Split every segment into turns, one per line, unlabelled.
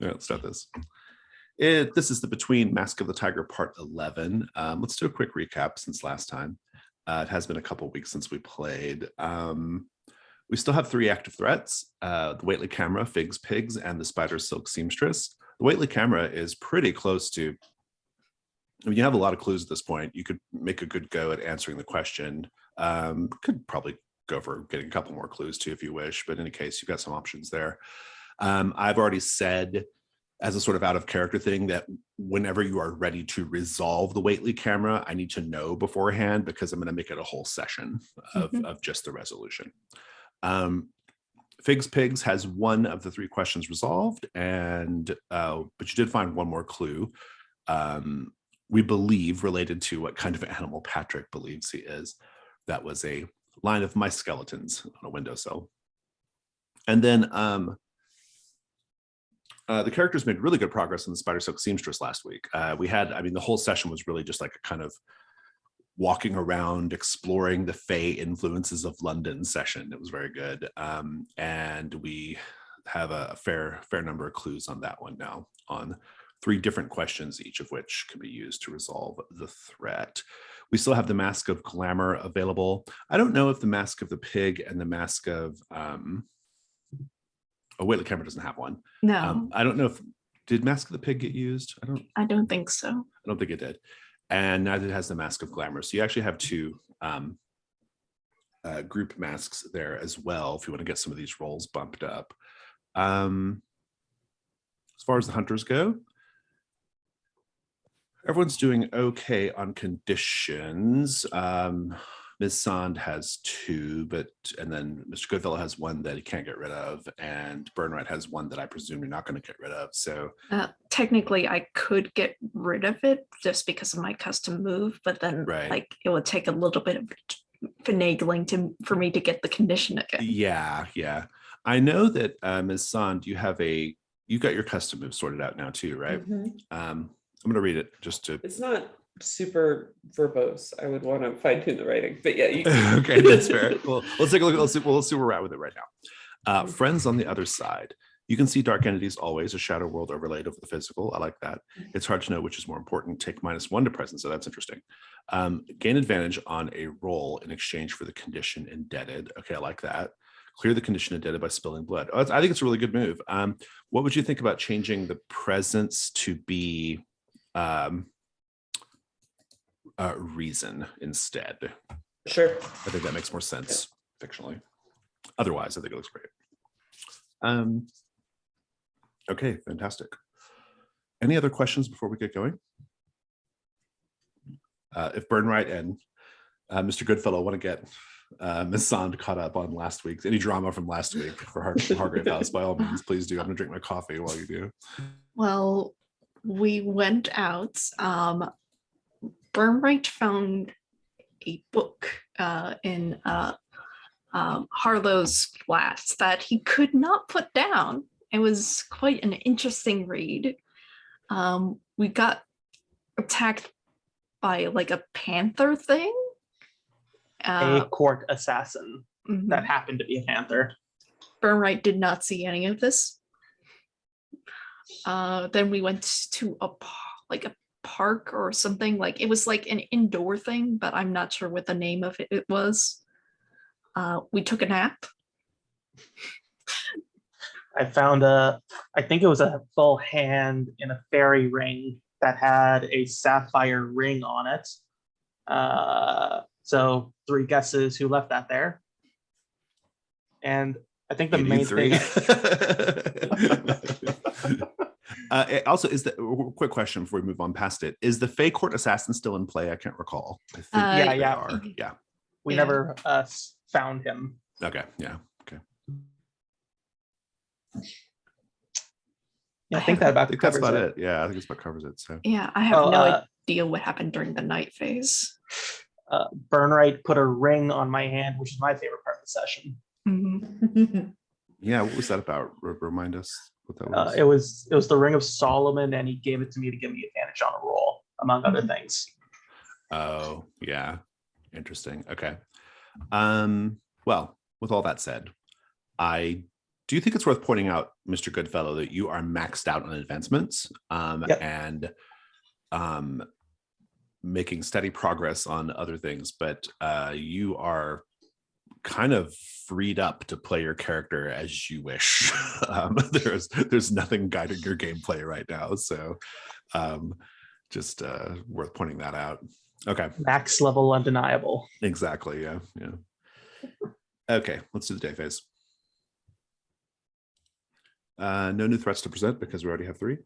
let's start this. This is the Between Mask of the Tiger Part 11. Let's do a quick recap since last time. It has been a couple weeks since we played. We still have 3 active threats, the Waitley Camera, Figs Pigs, and the Spider Silk Seamstress. The Waitley Camera is pretty close to, I mean, you have a lot of clues at this point. You could make a good go at answering the question. Could probably go for getting a couple more clues too if you wish, but in any case, you've got some options there. I've already said, as a sort of out of character thing, that whenever you are ready to resolve the Waitley Camera, I need to know beforehand, because I'm going to make it a whole session of just the resolution. Figs Pigs has 1 of the 3 questions resolved, and but you did find 1 more clue. We believe related to what kind of animal Patrick believes he is. That was a line of mice skeletons on a windowsill. And then the characters made really good progress in the Spider Silk Seamstress last week. We had, I mean, the whole session was really just like a kind of walking around, exploring the Fey influences of London session. It was very good. And we have a fair number of clues on that one now, on 3 different questions, each of which can be used to resolve the threat. We still have the Mask of Glamour available. I don't know if the Mask of the Pig and the Mask of Waitley Camera doesn't have one.
No.
I don't know if, did Mask of the Pig get used?
I don't think so.
I don't think it did. And neither has the Mask of Glamour. So you actually have 2 group masks there as well, if you want to get some of these rolls bumped up. As far as the hunters go, everyone's doing okay on conditions. Ms. Sand has 2, and then Mr. Goodfellow has 1 that he can't get rid of, and Burnright has 1 that I presume you're not going to get rid of. So
technically, I could get rid of it just because of my custom move, but then like it would take a little bit of finagling for me to get the condition again.
Yeah. I know that Ms. Sand, you've got your custom move sorted out now too, right? I'm going to read it just to.
It's not super verbose. I would want to fine tune the writing, but yeah.
Okay, that's fair. Well, let's take a look. Let's see where we're at with it right now. Friends on the other side. You can see dark entities always, a shadow world overlaid over the physical. I like that. It's hard to know which is more important. Take -1 to presence, so that's interesting. Gain advantage on a roll in exchange for the condition indebted. Okay, I like that. Clear the condition indebted by spilling blood. Oh, I think it's a really good move. What would you think about changing the presence to be reason instead?
Sure.
I think that makes more sense fictionally. Otherwise, I think it looks great. Okay, fantastic. Any other questions before we get going? If Burnright and Mr. Goodfellow want to get Ms. Sand caught up on last week's, any drama from last week for Hargrave House, by all means, please do. I'm going to drink my coffee while you do.
Well, we went out. Burnright found a book in Harlow's flats that he could not put down. It was quite an interesting read. We got attacked by like a panther thing.
A court assassin that happened to be a panther.
Burnright did not see any of this. Then we went to a park or something. Like it was like an indoor thing, but I'm not sure what the name of it was. We took a nap.
I found I think it was a full hand in a fairy ring that had a sapphire ring on it. So 3 guesses who left that there. And I think the main thing.
Also, is the quick question before we move on past it? Is the Fey Court assassin still in play? I can't recall. I think they are. Yeah.
We never found him.
Okay. Yeah. Okay.
Yeah, I think that about
that's about it. Yeah, I think it's about covers it. So
yeah, I have no idea what happened during the night phase.
Burnright put a ring on my hand, which is my favorite part of the session.
Yeah, what was that about? Remind us what that was.
It was the Ring of Solomon, and he gave it to me to give me advantage on a roll, among other things.
Oh, yeah. Interesting. Okay. Well, with all that said, I do you think it's worth pointing out, Mr. Goodfellow, that you are maxed out on advancements
Yep.
and making steady progress on other things, but you are kind of freed up to play your character as you wish. There's nothing guiding your gameplay right now, so just worth pointing that out. Okay.
Max level undeniable.
Exactly. Yeah. Okay, let's do the day phase. No new threats to present because we already have 3.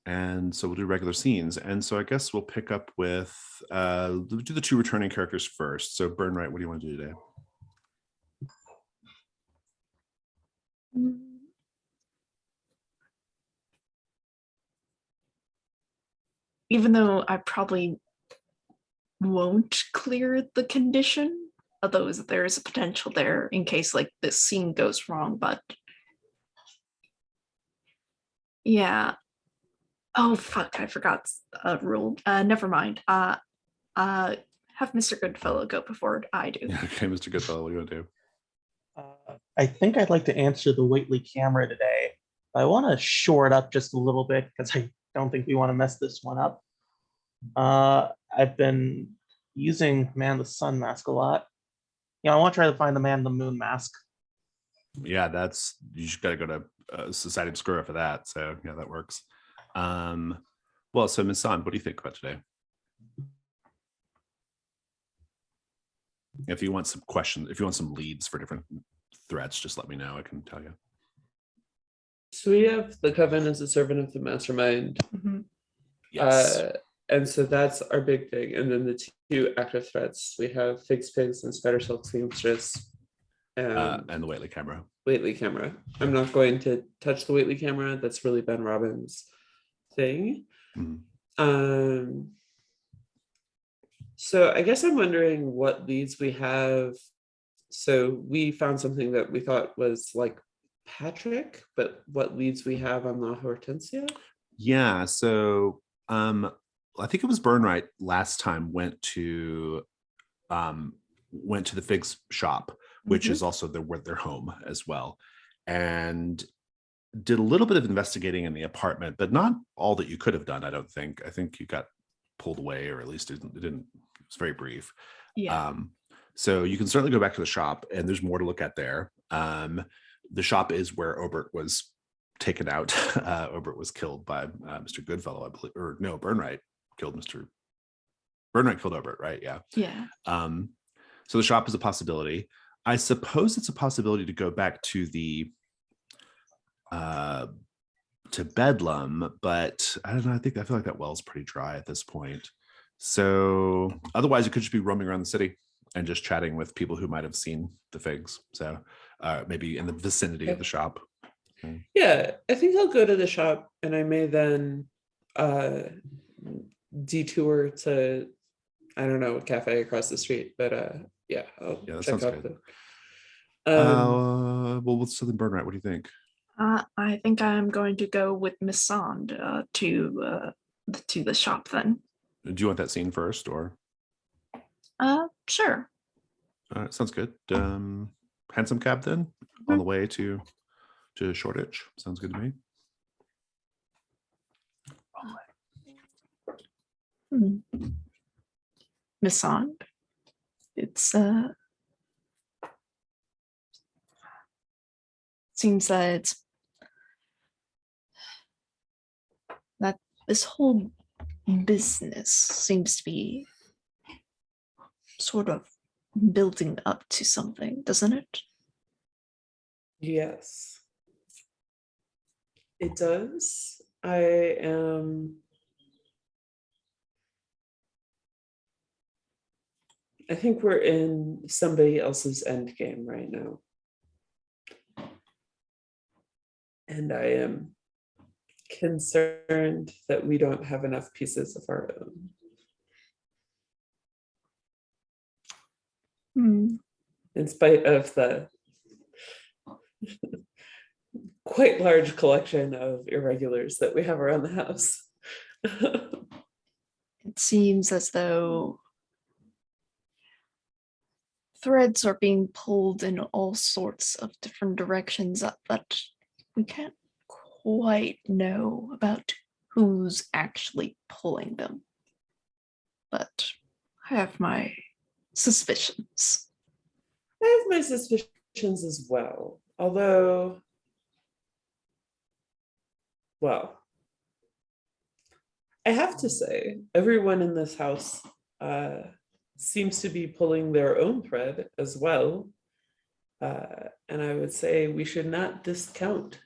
And so we'll do regular scenes. And so I guess we'll pick up with, we'll do the 2 returning characters first. So Burnright, what do you want to do today?
Even though I probably won't clear the condition, although there is a potential there in case like this scene goes wrong, but yeah. Oh fuck, I forgot a rule. Never mind. Have Mr. Goodfellow go before I do.
Okay, Mr. Goodfellow, what do you want to do?
I think I'd like to answer the Whately camera today. I want to shore it up just a little bit because I don't think we want to mess this one up. I've been using Man the Sun mask a lot. I want to try to find the Man the Moon mask.
Yeah, you just got to go to Society Obscura for that. So yeah, that works. Well, so Ms. San, what do you think about today? If you want some questions, if you want some leads for different threats, just let me know. I can tell you.
So we have the Coven as a servant of the mastermind.
Yes.
And so that's our big thing. And then the 2 active threats, we have Figs Pigs and Spider Silk Seamstress.
And the Whately camera.
Whately camera. I'm not going to touch the Whately camera. That's really Ben Robbins' thing. So I guess I'm wondering what leads we have. So we found something that we thought was like Patrick, but what leads we have on La Hortensia?
Yeah, so I think it was Burnright last time went to the Figs shop, which is also their home as well, and did a little bit of investigating in the apartment, but not all that you could have done. I don't think. I think you got pulled away, or at least it didn't. It was very brief.
Yeah.
So you can certainly go back to the shop, and there's more to look at there. The shop is where Obert was taken out. Obert was killed by Mr. Goodfellow, I believe, or no, Burnright killed Obert, right? Yeah.
Yeah.
So the shop is a possibility. I suppose it's a possibility to go back to the to Bedlam, but I don't know. I feel like that well's pretty dry at this point. So otherwise, it could just be roaming around the city and just chatting with people who might have seen the Figs. So maybe in the vicinity of the shop.
Yeah, I think I'll go to the shop, and I may then detour to, I don't know, a cafe across the street. But yeah, I'll
that
check
sounds
out
good.
the.
Well, what's Southern Burnright? What do you think?
I think I'm going to go with Miss Sand to the shop then.
Do you want that scene first, or?
Sure.
Sounds good. Handsome cab then, on the way to Shoreditch. Sounds good to me.
Miss Sand, it's seems that this whole business seems to be sort of building up to something, doesn't it?
Yes, it does. I think we're in somebody else's end game right now. And I am concerned that we don't have enough pieces of our own. In spite of the quite large collection of irregulars that we have around the house.
It seems as though threads are being pulled in all sorts of different directions that we can't quite know about who's actually pulling them. But I have my suspicions.
I have my suspicions as well. Although, well, I have to say, everyone in this house seems to be pulling their own thread as well. And I would say we should not discount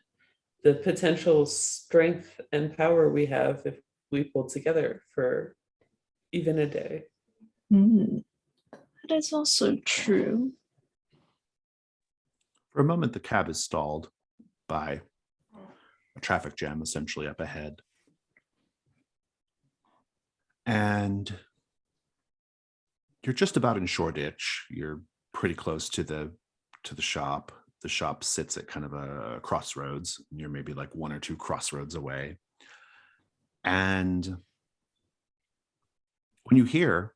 the potential strength and power we have if we pull together for even a day.
That is also true.
For a moment, the cab is stalled by a traffic jam essentially up ahead. And you're just about in Shoreditch. You're pretty close to the shop. The shop sits at kind of a crossroads. You're maybe like one or two crossroads away. And when you hear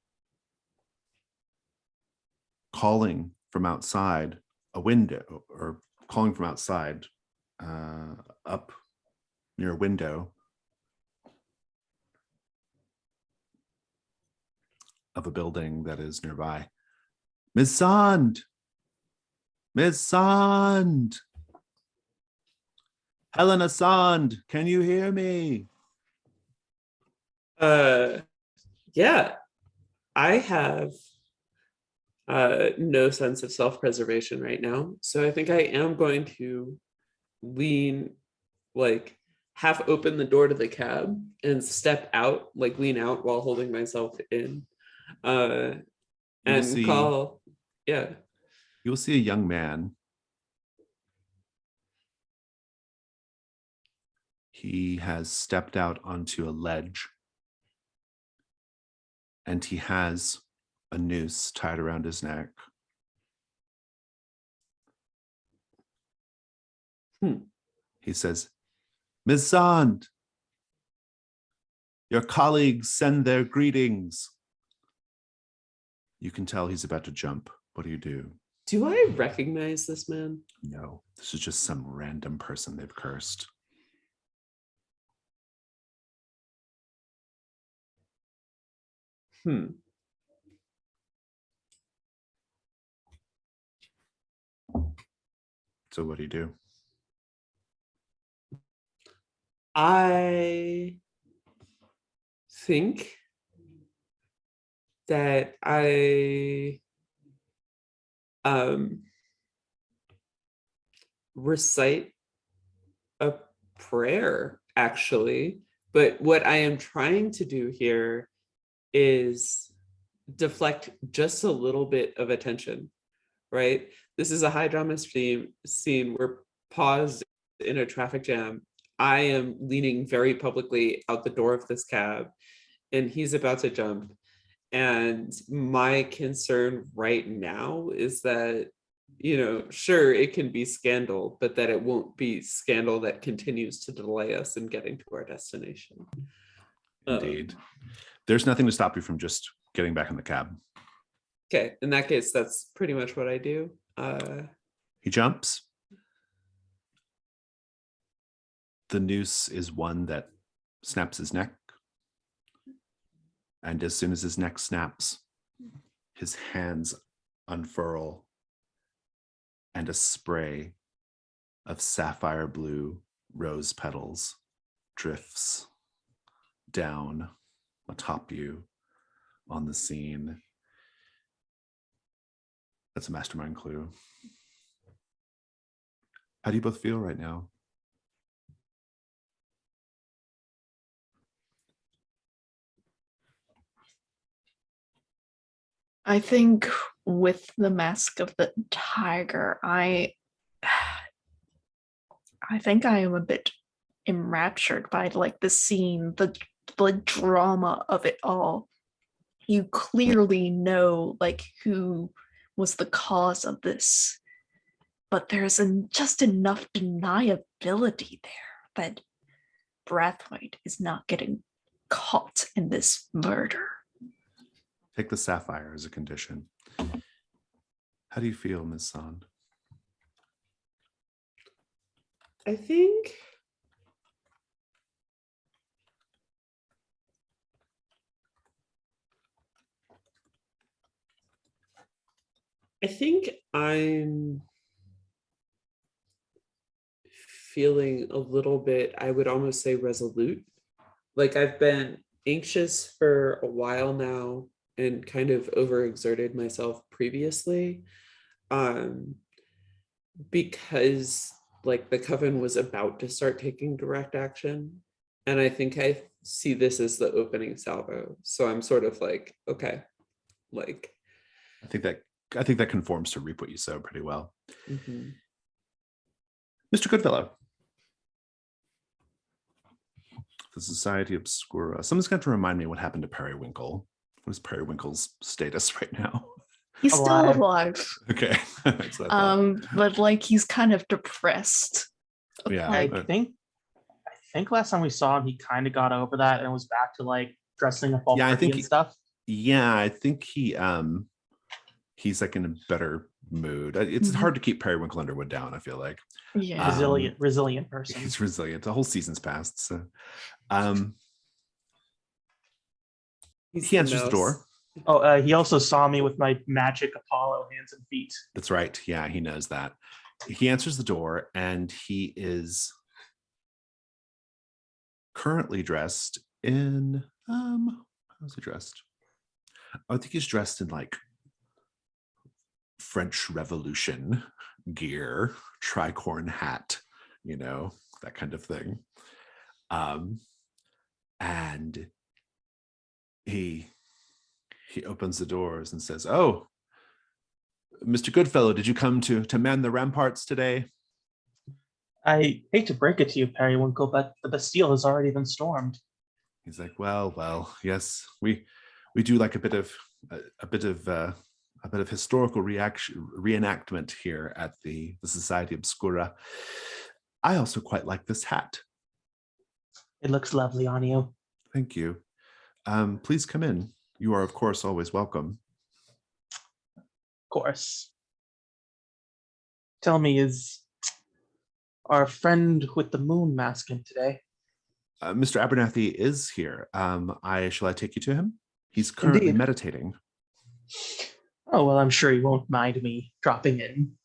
calling from outside a window, or calling from outside up near a window of a building that is nearby, Miss Sand! Miss Sand! Helena Sand, can you hear me?
Yeah, I have no sense of self-preservation right now. So I think I am going to lean, like half open the door to the cab and step out, like lean out while holding myself in. And call, yeah.
You will see a young man. He has stepped out onto a ledge, and he has a noose tied around his neck. He says, Miss Sand, your colleagues send their greetings. You can tell he's about to jump. What do you do?
Do I recognize this man?
No, this is just some random person they've cursed. So what do you do?
I think that I recite a prayer, actually. But what I am trying to do here is deflect just a little bit of attention, right? This is a high drama scene. We're paused in a traffic jam. I am leaning very publicly out the door of this cab, and he's about to jump. And my concern right now is that, you know, sure, it can be scandal, but that it won't be scandal that continues to delay us in getting to our destination.
Indeed. There's nothing to stop you from just getting back in the cab.
Okay, in that case, that's pretty much what I do.
He jumps. The noose is one that snaps his neck. And as soon as his neck snaps, his hands unfurl, and a spray of sapphire blue rose petals drifts down atop you on the scene. That's a mastermind clue. How do you both feel right now?
I think with the Mask of the Tiger, I think I am a bit enraptured by like the scene, the drama of it all. You clearly know like who was the cause of this, but there's just enough deniability there that Brathwaite is not getting caught in this murder.
Take the sapphire as a condition. How do you feel, Ms. Sand?
I think I'm feeling a little bit, I would almost say resolute. Like I've been anxious for a while now and kind of overexerted myself previously. Because like the coven was about to start taking direct action. And I think I see this as the opening salvo. So I'm sort of like, okay, like
I think that conforms to reap what you sow pretty well.
mhm.
Mr. Goodfellow. The Society Obscura. Someone's got to remind me what happened to Periwinkle. What is Periwinkle's status right now?
He's still
Alive.
alive.
Okay. That's what I thought.
But like he's kind of depressed.
Yeah.
Like,
I think last time we saw him, he kind of got over that and was back to like dressing up all
Yeah, I
pretty
think
and stuff.
Yeah, I think he's like in a better mood. It's hard to keep Periwinkle Underwood down, I feel like.
yeah.
Resilient person.
He's resilient. The whole season's passed. So
He's
he
the
answers the
mouse.
door.
Oh, he also saw me with my magic Apollo hands and feet.
That's right. Yeah, he knows that. He answers the door and he is currently dressed in how's he dressed? I think he's dressed in like French Revolution gear, tricorn hat, that kind of thing. And he opens the doors and says, "Oh, Mr. Goodfellow, did you come to man the ramparts today?"
I hate to break it to you, Periwinkle, but the Bastille has already been stormed.
He's like, well, yes, we do like a bit of historical reenactment here at the Society Obscura. I also quite like this hat.
It looks lovely on you.
Thank you. Please come in. You are, of course, always welcome.
Of course. Tell me, is our friend with the moon mask in today?
Mr. Abernathy is here. Shall I take you to him? He's currently
Indeed.
meditating.
Oh, well, I'm sure he won't mind me dropping in.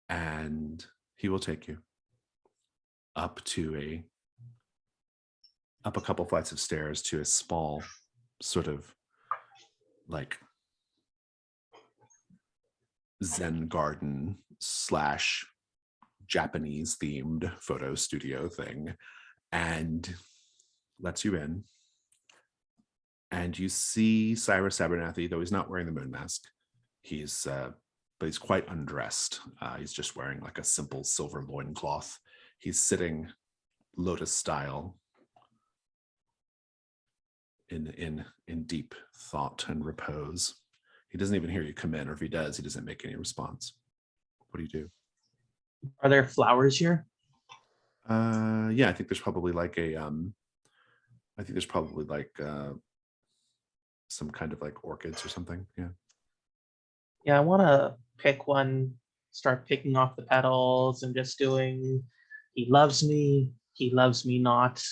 And he will take you up a couple flights of stairs to a small sort of like Zen garden / Japanese themed photo studio thing, and lets you in. And you see Cyrus Abernathy, though he's not wearing the moon mask. But he's quite undressed. He's just wearing like a simple silver loincloth. He's sitting lotus style in deep thought and repose. He doesn't even hear you come in, or if he does, he doesn't make any response. What do you do?
Are there flowers here?
Yeah, I think there's probably like some kind of like orchids or something. Yeah.
Yeah, I want to pick one, start picking off the petals and just doing, he loves me not,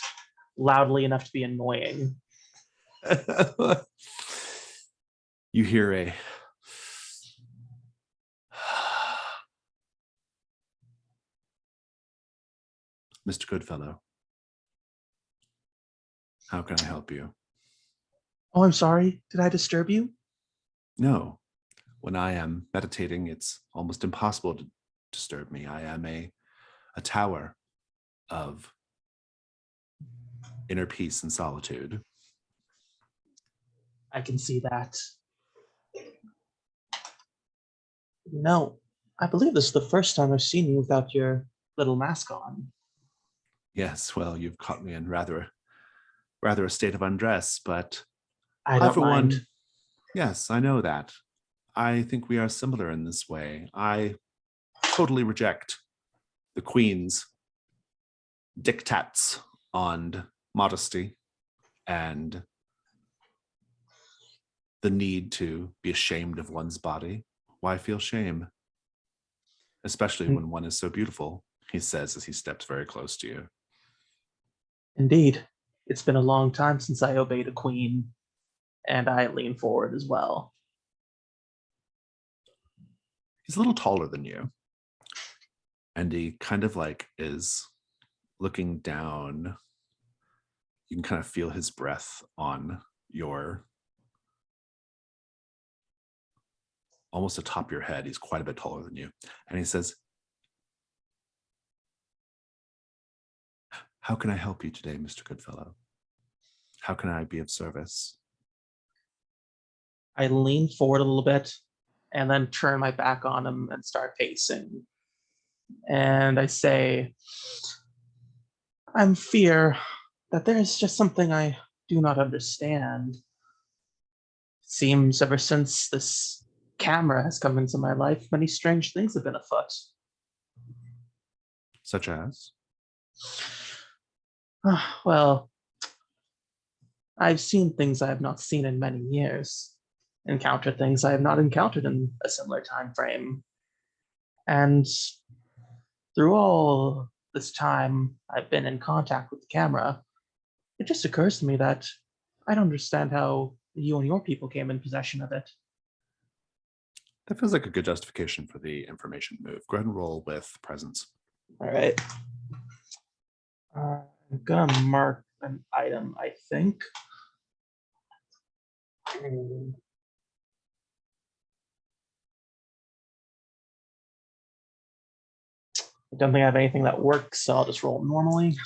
loudly enough to be annoying.
You hear a Mr. Goodfellow. How can I help you?
Oh, I'm sorry. Did I disturb you?
No. When I am meditating, it's almost impossible to disturb me. I am a tower of inner peace and solitude.
I can see that. No, I believe this is the first time I've seen you without your little mask on.
Yes, well, you've caught me in rather a state of undress, but
I don't
for
mind.
one, yes, I know that. I think we are similar in this way. I totally reject the Queen's diktats on modesty and the need to be ashamed of one's body Why feel shame? Especially when one is so beautiful, he says as he steps very close to you.
Indeed, it's been a long time since I obeyed a queen, and I lean forward as well.
He's a little taller than you, and he kind of like is looking down. You can kind of feel his breath on your, almost atop your head. He's quite a bit taller than you. And he says, how can I help you today, Mr. Goodfellow? How can I be of service?
I lean forward a little bit and then turn my back on him and start pacing. And I say, I'm fear that there is just something I do not understand. Seems ever since this camera has come into my life, many strange things have been afoot.
Such as?
Well, I've seen things I have not seen in many years, encountered things I have not encountered in a similar time frame. And through all this time I've been in contact with the camera, it just occurs to me that I don't understand how you and your people came in possession of it.
That feels like a good justification for the information move. Go ahead and roll with presence.
All right. I'm gonna mark an item, I think. I don't think I have anything that works, so I'll just roll normally.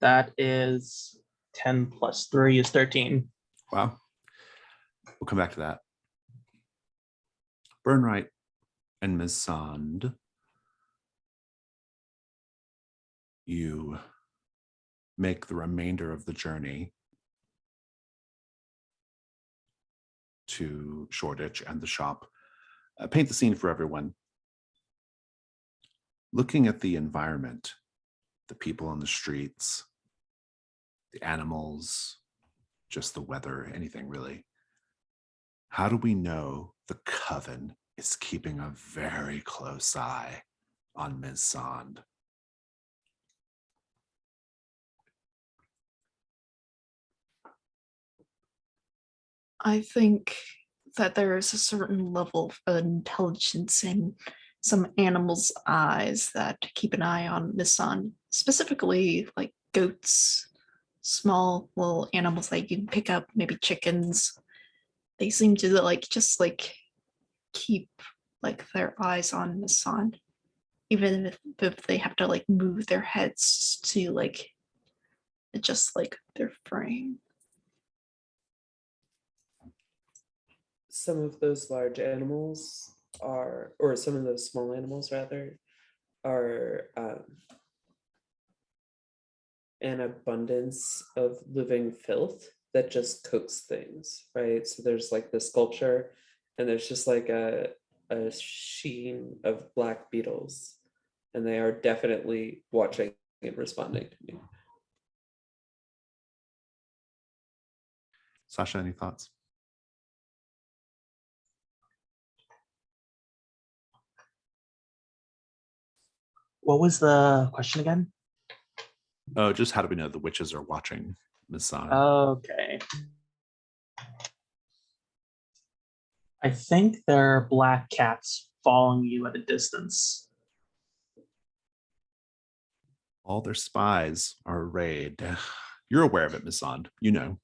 That is 10 plus 3 is 13.
Wow. We'll come back to that. Burnright and Ms. Sand, you make the remainder of the journey to Shoreditch and the shop. Paint the scene for everyone. Looking at the environment, the people on the streets, the animals, just the weather, anything really. How do we know the Coven is keeping a very close eye on Ms. Sand?
I think that there is a certain level of intelligence in some animals' eyes that keep an eye on Misan, specifically like goats, small little animals that you can pick up, maybe chickens. They seem to just keep like their eyes on Misan, even if they have to like move their heads to like adjust like their frame.
Some of those large animals are, or some of those small animals rather, are an abundance of living filth that just coats things, right? So there's like this sculpture, and there's just like a sheen of black beetles, and they are definitely watching and responding to me.
Sasha, any thoughts?
What was the question again?
Oh, just how do we know the witches are watching Ms. Sand?
Okay. I think there are black cats following you at a distance.
All their spies are arrayed. You're aware of it, Ms. Sand. You know.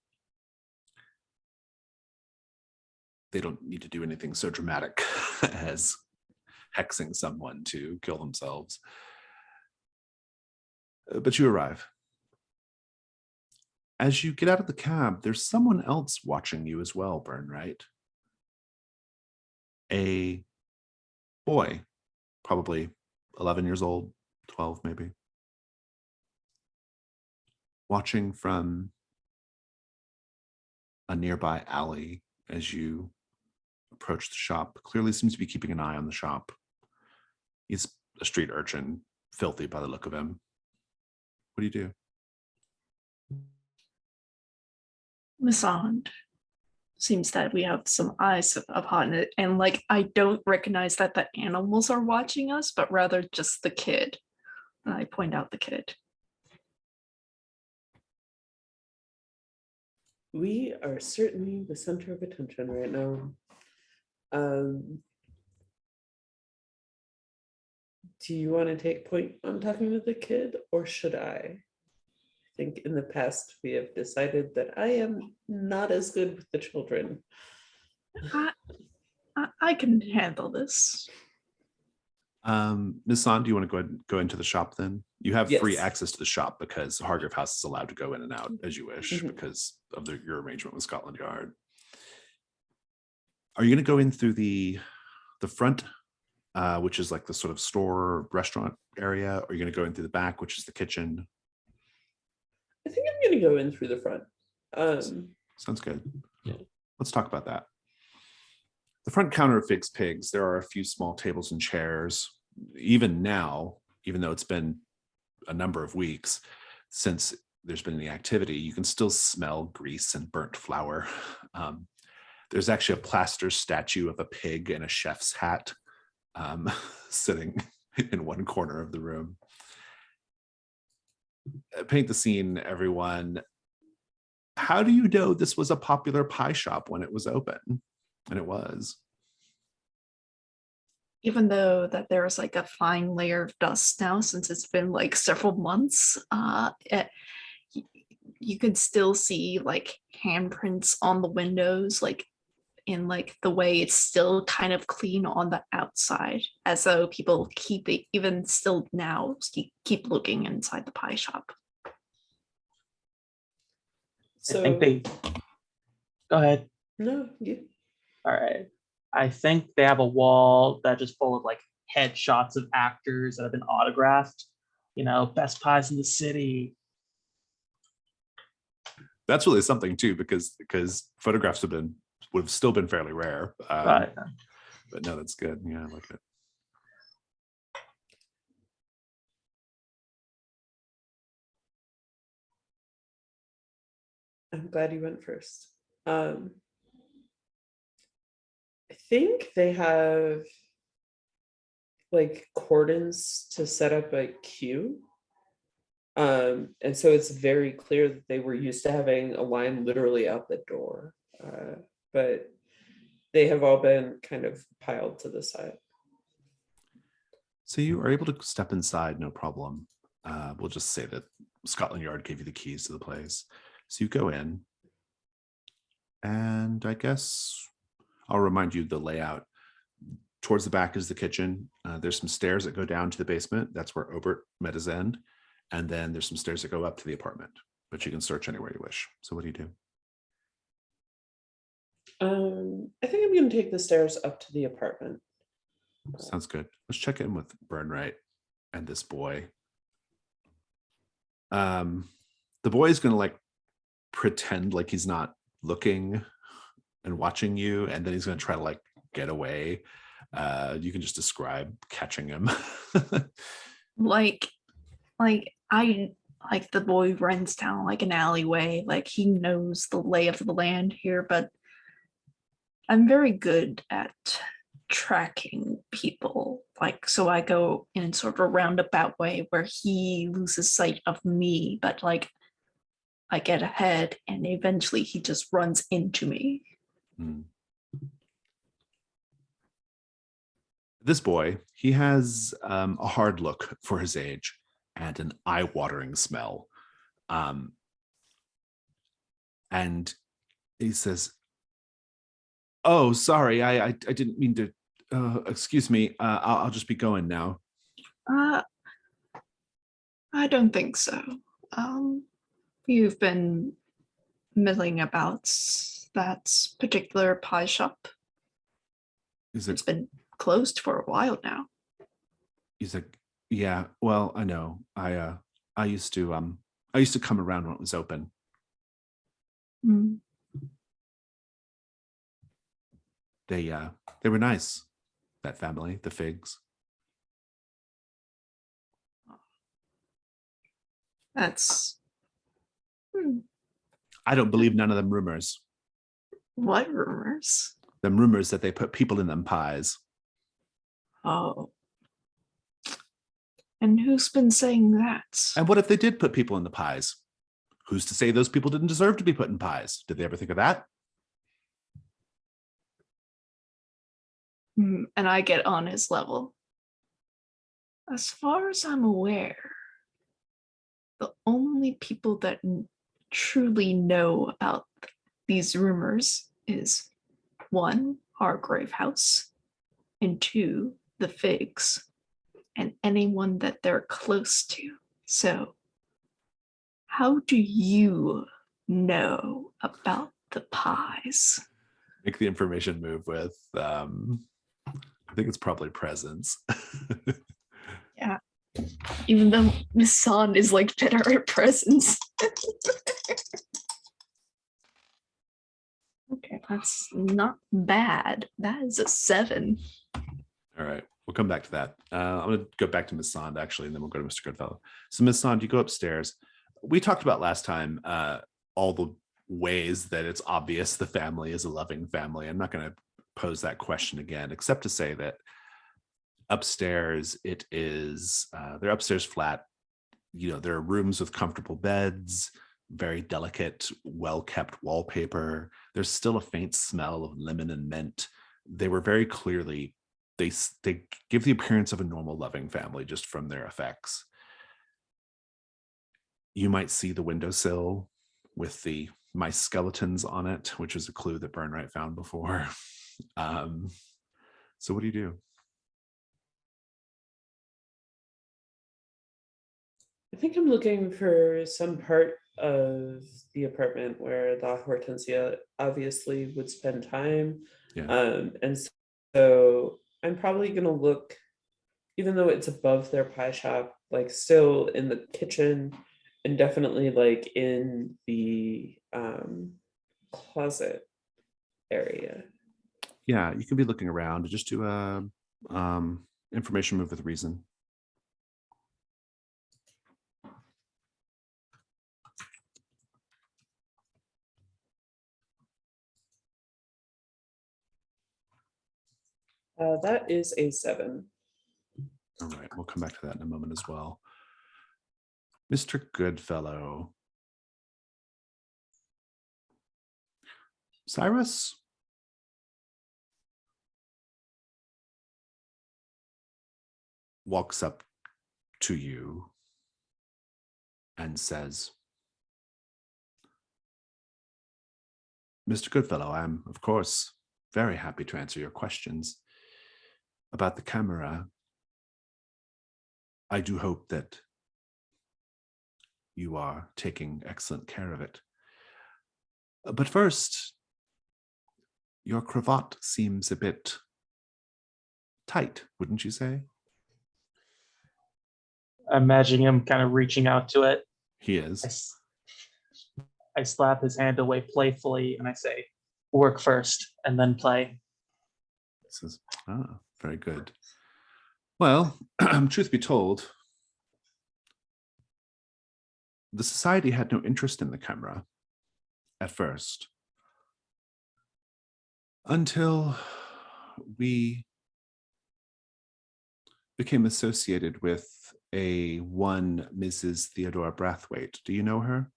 They don't need to do anything so dramatic as hexing someone to kill themselves. But you arrive. As you get out of the cab, there's someone else watching you as well, Burnright. A boy, probably 11 years old, 12 maybe. Watching from a nearby alley as you approach the shop. Clearly seems to be keeping an eye on the shop. He's a street urchin, filthy by the look of him. What do you do?
Misand, seems that we have some eyes upon it, and like I don't recognize that the animals are watching us, but rather just the kid. And I point out the kid.
We are certainly the center of attention right now. Do you want to take point on talking with the kid, or should I? I think in the past we have decided that I am not as good with the children.
I can handle this.
Ms. Son, do you want to go ahead and go into the shop then? You have free
Yes.
access to the shop because Hargrave House is allowed to go in and out as you wish
Mhm.
because of your arrangement with Scotland Yard. Are you going to go in through the front, which is like the sort of store restaurant area, or are you going to go in through the back, which is the kitchen?
I think I'm going to go in through the front.
Sounds good.
Yeah.
Let's talk about that. The front counter of Fig's Pigs, there are a few small tables and chairs. Even now, even though it's been a number of weeks since there's been any activity, you can still smell grease and burnt flour. There's actually a plaster statue of a pig in a chef's hat sitting in one corner of the room. Paint the scene, everyone. How do you know this was a popular pie shop when it was open? And it was.
Even though that there's like a fine layer of dust now since it's been like several months, you could still see like handprints on the windows, like in like the way it's still kind of clean on the outside, as though people keep it even still now keep looking inside the pie shop.
So
I think they. Go ahead.
no, you.
All right. I think they have a wall that's just full of like headshots of actors that have been autographed. You know, best pies in the city.
That's really something too, because photographs would have still been fairly rare.
Right.
But no, that's good. Yeah, I like it.
I'm glad you went first. I think they have like cordons to set up a queue. And so it's very clear that they were used to having a line literally out the door. But they have all been kind of piled to the side.
So you are able to step inside, no problem. We'll just say that Scotland Yard gave you the keys to the place. So you go in, and I guess I'll remind you the layout. Towards the back is the kitchen. There's some stairs that go down to the basement. That's where Obert met his end. And then there's some stairs that go up to the apartment, but you can search anywhere you wish. So what do you do?
I think I'm going to take the stairs up to the apartment.
Sounds good. Let's check in with Burnright and this boy. The boy is going to like pretend like he's not looking and watching you, and then he's going to try to like get away. You can just describe catching him.
like the boy runs down like an alleyway, like he knows the lay of the land here, but I'm very good at tracking people, like, so I go in sort of a roundabout way where he loses sight of me, but like I get ahead and eventually he just runs into me.
This boy, he has a hard look for his age and an eye-watering smell. And he says, "Oh, sorry, I didn't mean to. Excuse me. I'll just be going now."
I don't think so. You've been milling about that particular pie shop. It's been closed for a while now.
He's like, "Yeah, well, I know. I used to come around when it was open." They were nice, that family, the Figs.
That's
I don't believe none of them rumors.
What rumors?
Them rumors that they put people in them pies.
Oh. And who's been saying that?
And what if they did put people in the pies? Who's to say those people didn't deserve to be put in pies? Did they ever think of that?
And I get on his level. As far as I'm aware, the only people that truly know about these rumors is 1, Hargrave House, and 2, the Figs, and anyone that they're close to. So, how do you know about the pies?
Make the information move with, I think it's probably presence.
Yeah. Even though Miss Sand is like better at presents. Okay, that's not bad. That is a 7.
All right, we'll come back to that. I'm going to go back to Miss Sand, actually, and then we'll go to Mr. Goodfellow. So, Miss Sand, you go upstairs. We talked about last time all the ways that it's obvious the family is a loving family. I'm not going to pose that question again, except to say that upstairs, it is, their upstairs flat. You know, there are rooms with comfortable beds, very delicate, well-kept wallpaper. There's still a faint smell of lemon and mint. They were very clearly, they give the appearance of a normal, loving family just from their effects. You might see the windowsill with the mice skeletons on it, which is a clue that Burnright found before. So what do you do?
I think I'm looking for some part of the apartment where the Hortensia obviously would spend time.
Yeah.
And so I'm probably going to look, even though it's above their pie shop, like still in the kitchen and definitely like in the closet area.
Yeah, you can be looking around. Just do a information move with reason.
That is a 7.
All right, we'll come back to that in a moment as well. Mr. Goodfellow. Cyrus? Walks up to you and says, Mr. Goodfellow, I'm, of course, very happy to answer your questions about the camera. I do hope that you are taking excellent care of it. But first, your cravat seems a bit tight, wouldn't you say?
I imagine him kind of reaching out to it.
He is.
I slap his hand away playfully and I say, work first and then play.
He says, very good. Well, truth be told, the society had no interest in the camera at first, until we became associated with one Mrs. Theodora Brathwaite. Do you know her?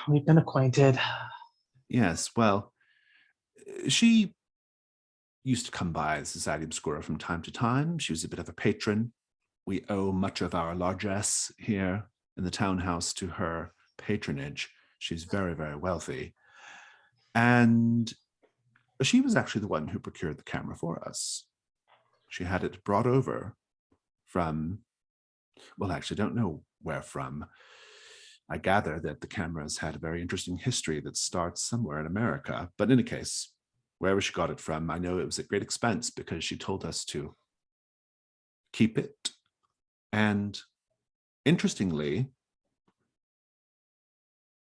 We've been acquainted.
Yes, well, she used to come by the Society Obscura from time to time. She was a bit of a patron. We owe much of our largesse here in the townhouse to her patronage. She's very, very wealthy. And she was actually the one who procured the camera for us. She had it brought over from, well, actually, don't know where from. I gather that the camera's had a very interesting history that starts somewhere in America. But in any case, wherever she got it from, I know it was at great expense because she told us to keep it. And interestingly,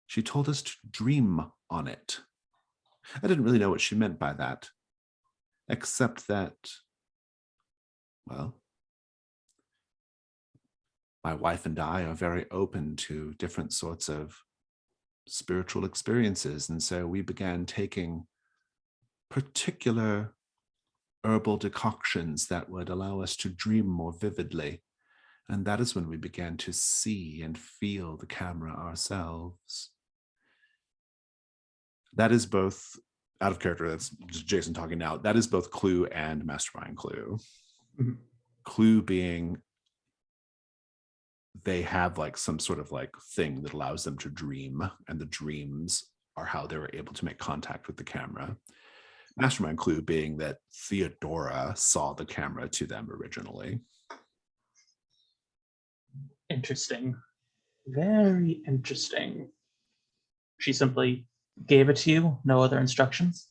she told us to dream on it. I didn't really know what she meant by that, except that, well, my wife and I are very open to different sorts of spiritual experiences. And so we began taking particular herbal decoctions that would allow us to dream more vividly. And that is when we began to see and feel the camera ourselves. That is both out of character. That's just Jason talking now. That is both Clue and Mastermind Clue.
Mhm.
Clue being they have like some sort of like thing that allows them to dream, and the dreams are how they were able to make contact with the camera. Mastermind Clue being that Theodora saw the camera to them originally.
Interesting. Very interesting. She simply gave it to you, no other instructions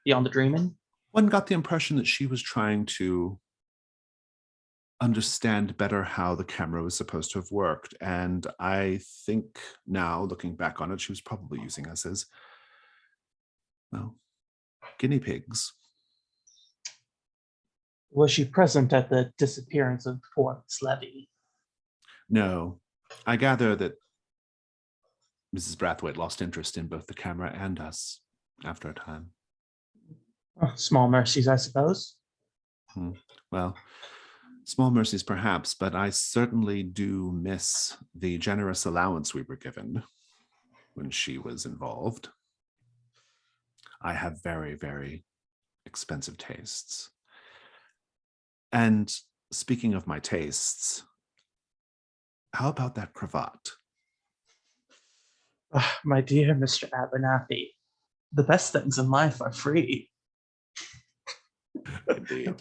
beyond the dreaming?
One got the impression that she was trying to understand better how the camera was supposed to have worked. And I think now, looking back on it, she was probably using us as, well, guinea pigs.
Was she present at the disappearance of poor Miss Levy?
No, I gather that Mrs. Brathwaite lost interest in both the camera and us after a time.
Oh, small mercies, I suppose.
Well, small mercies perhaps, but I certainly do miss the generous allowance we were given when she was involved. I have very, very expensive tastes. And speaking of my tastes, how about that cravat?
Ah, my dear Mr. Abernathy, the best things in life are free.
Indeed.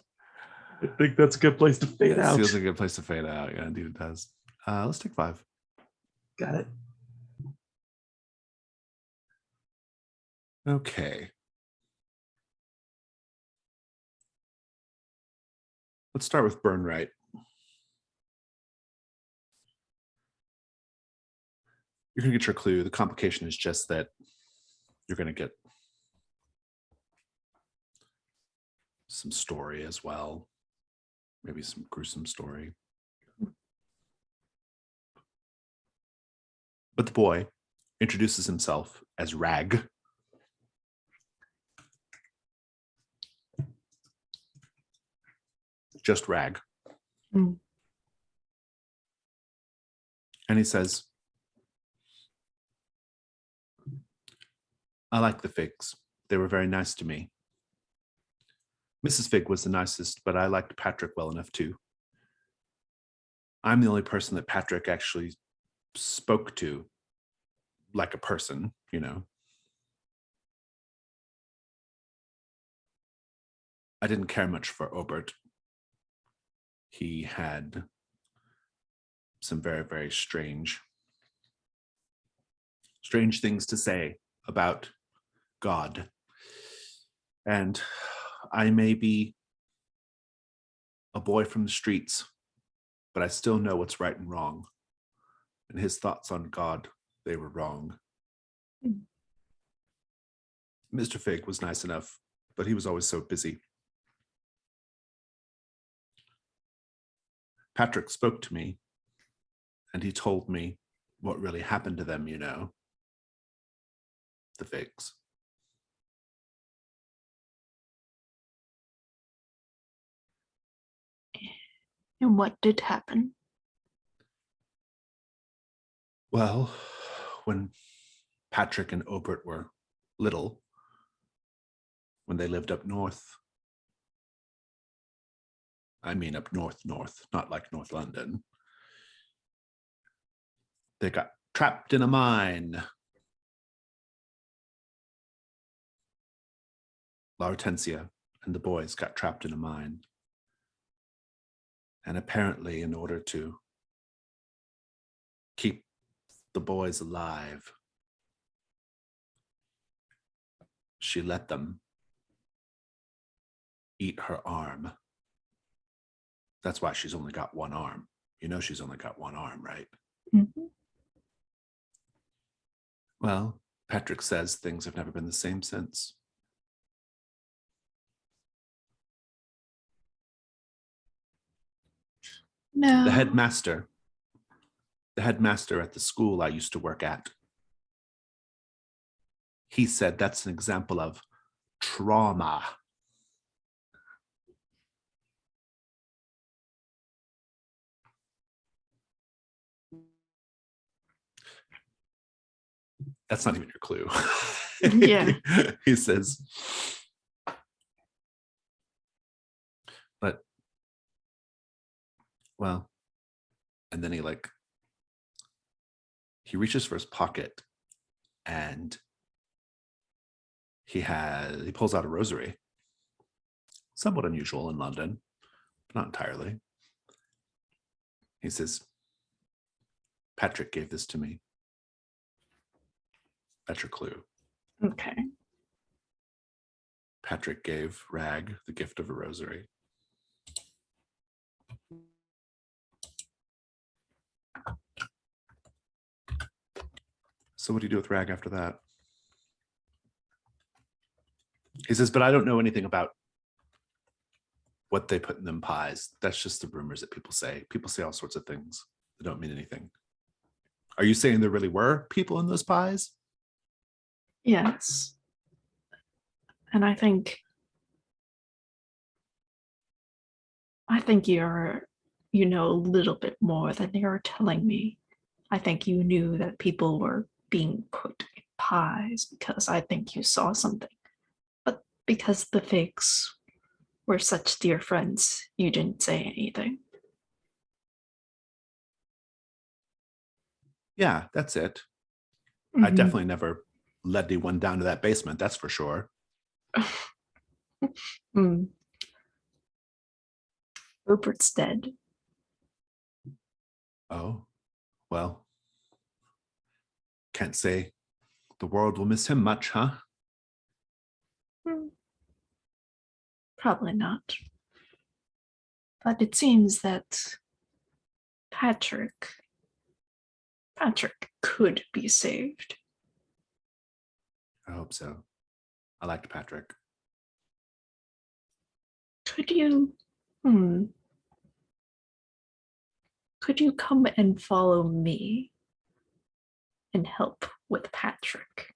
I think that's a good place to fade
It
out.
feels like a good place to fade out. Yeah, indeed it does. Let's take 5.
Got it.
Okay. Let's start with Burnright. You're going to get your clue. The complication is just that you're going to get some story as well. Maybe some gruesome story. But the boy introduces himself as Rag. Just Rag.
Mm.
And he says, I like the Figs. They were very nice to me. Mrs. Fig was the nicest, but I liked Patrick well enough too. I'm the only person that Patrick actually spoke to like a person, you know. I didn't care much for Obert. He had some very, very strange things to say about God. And I may be a boy from the streets, but I still know what's right and wrong. And his thoughts on God, they were wrong.
Mm.
Mr. Fig was nice enough, but he was always so busy. Patrick spoke to me, and he told me what really happened to them, you know. The Figs.
And what did happen?
Well, when Patrick and Obert were little, when they lived up north, I mean up north, not like North London, they got trapped in a mine. Hortensia and the boys got trapped in a mine. And apparently, in order to keep the boys alive, she let them eat her arm. That's why she's only got one arm. You know she's only got one arm, right?
Mm-hmm.
Well, Patrick says things have never been the same since.
No.
The headmaster at the school I used to work at, He said that's an example of trauma. That's not even your clue.
Yeah.
He says, but, well, and then he reaches for his pocket and he pulls out a rosary. Somewhat unusual in London, but not entirely. He says, Patrick gave this to me. That's your clue.
Okay.
Patrick gave Rag the gift of a rosary. So what do you do with Rag after that? He says, but I don't know anything about what they put in them pies. That's just the rumors that people say. People say all sorts of things that don't mean anything. Are you saying there really were people in those pies?
Yes. And I think you know a little bit more than you're telling me. I think you knew that people were being put in pies because I think you saw something. But because the figs were such dear friends, you didn't say anything.
Yeah, that's it. I
Mhm.
definitely never led anyone down to that basement, that's for sure.
Mm. Rupert's dead.
Oh, well, can't say the world will miss him much, huh?
Hmm. Probably not. But it seems that Patrick could be saved.
I hope so. I liked Patrick.
Could you hmm could you come and follow me and help with Patrick?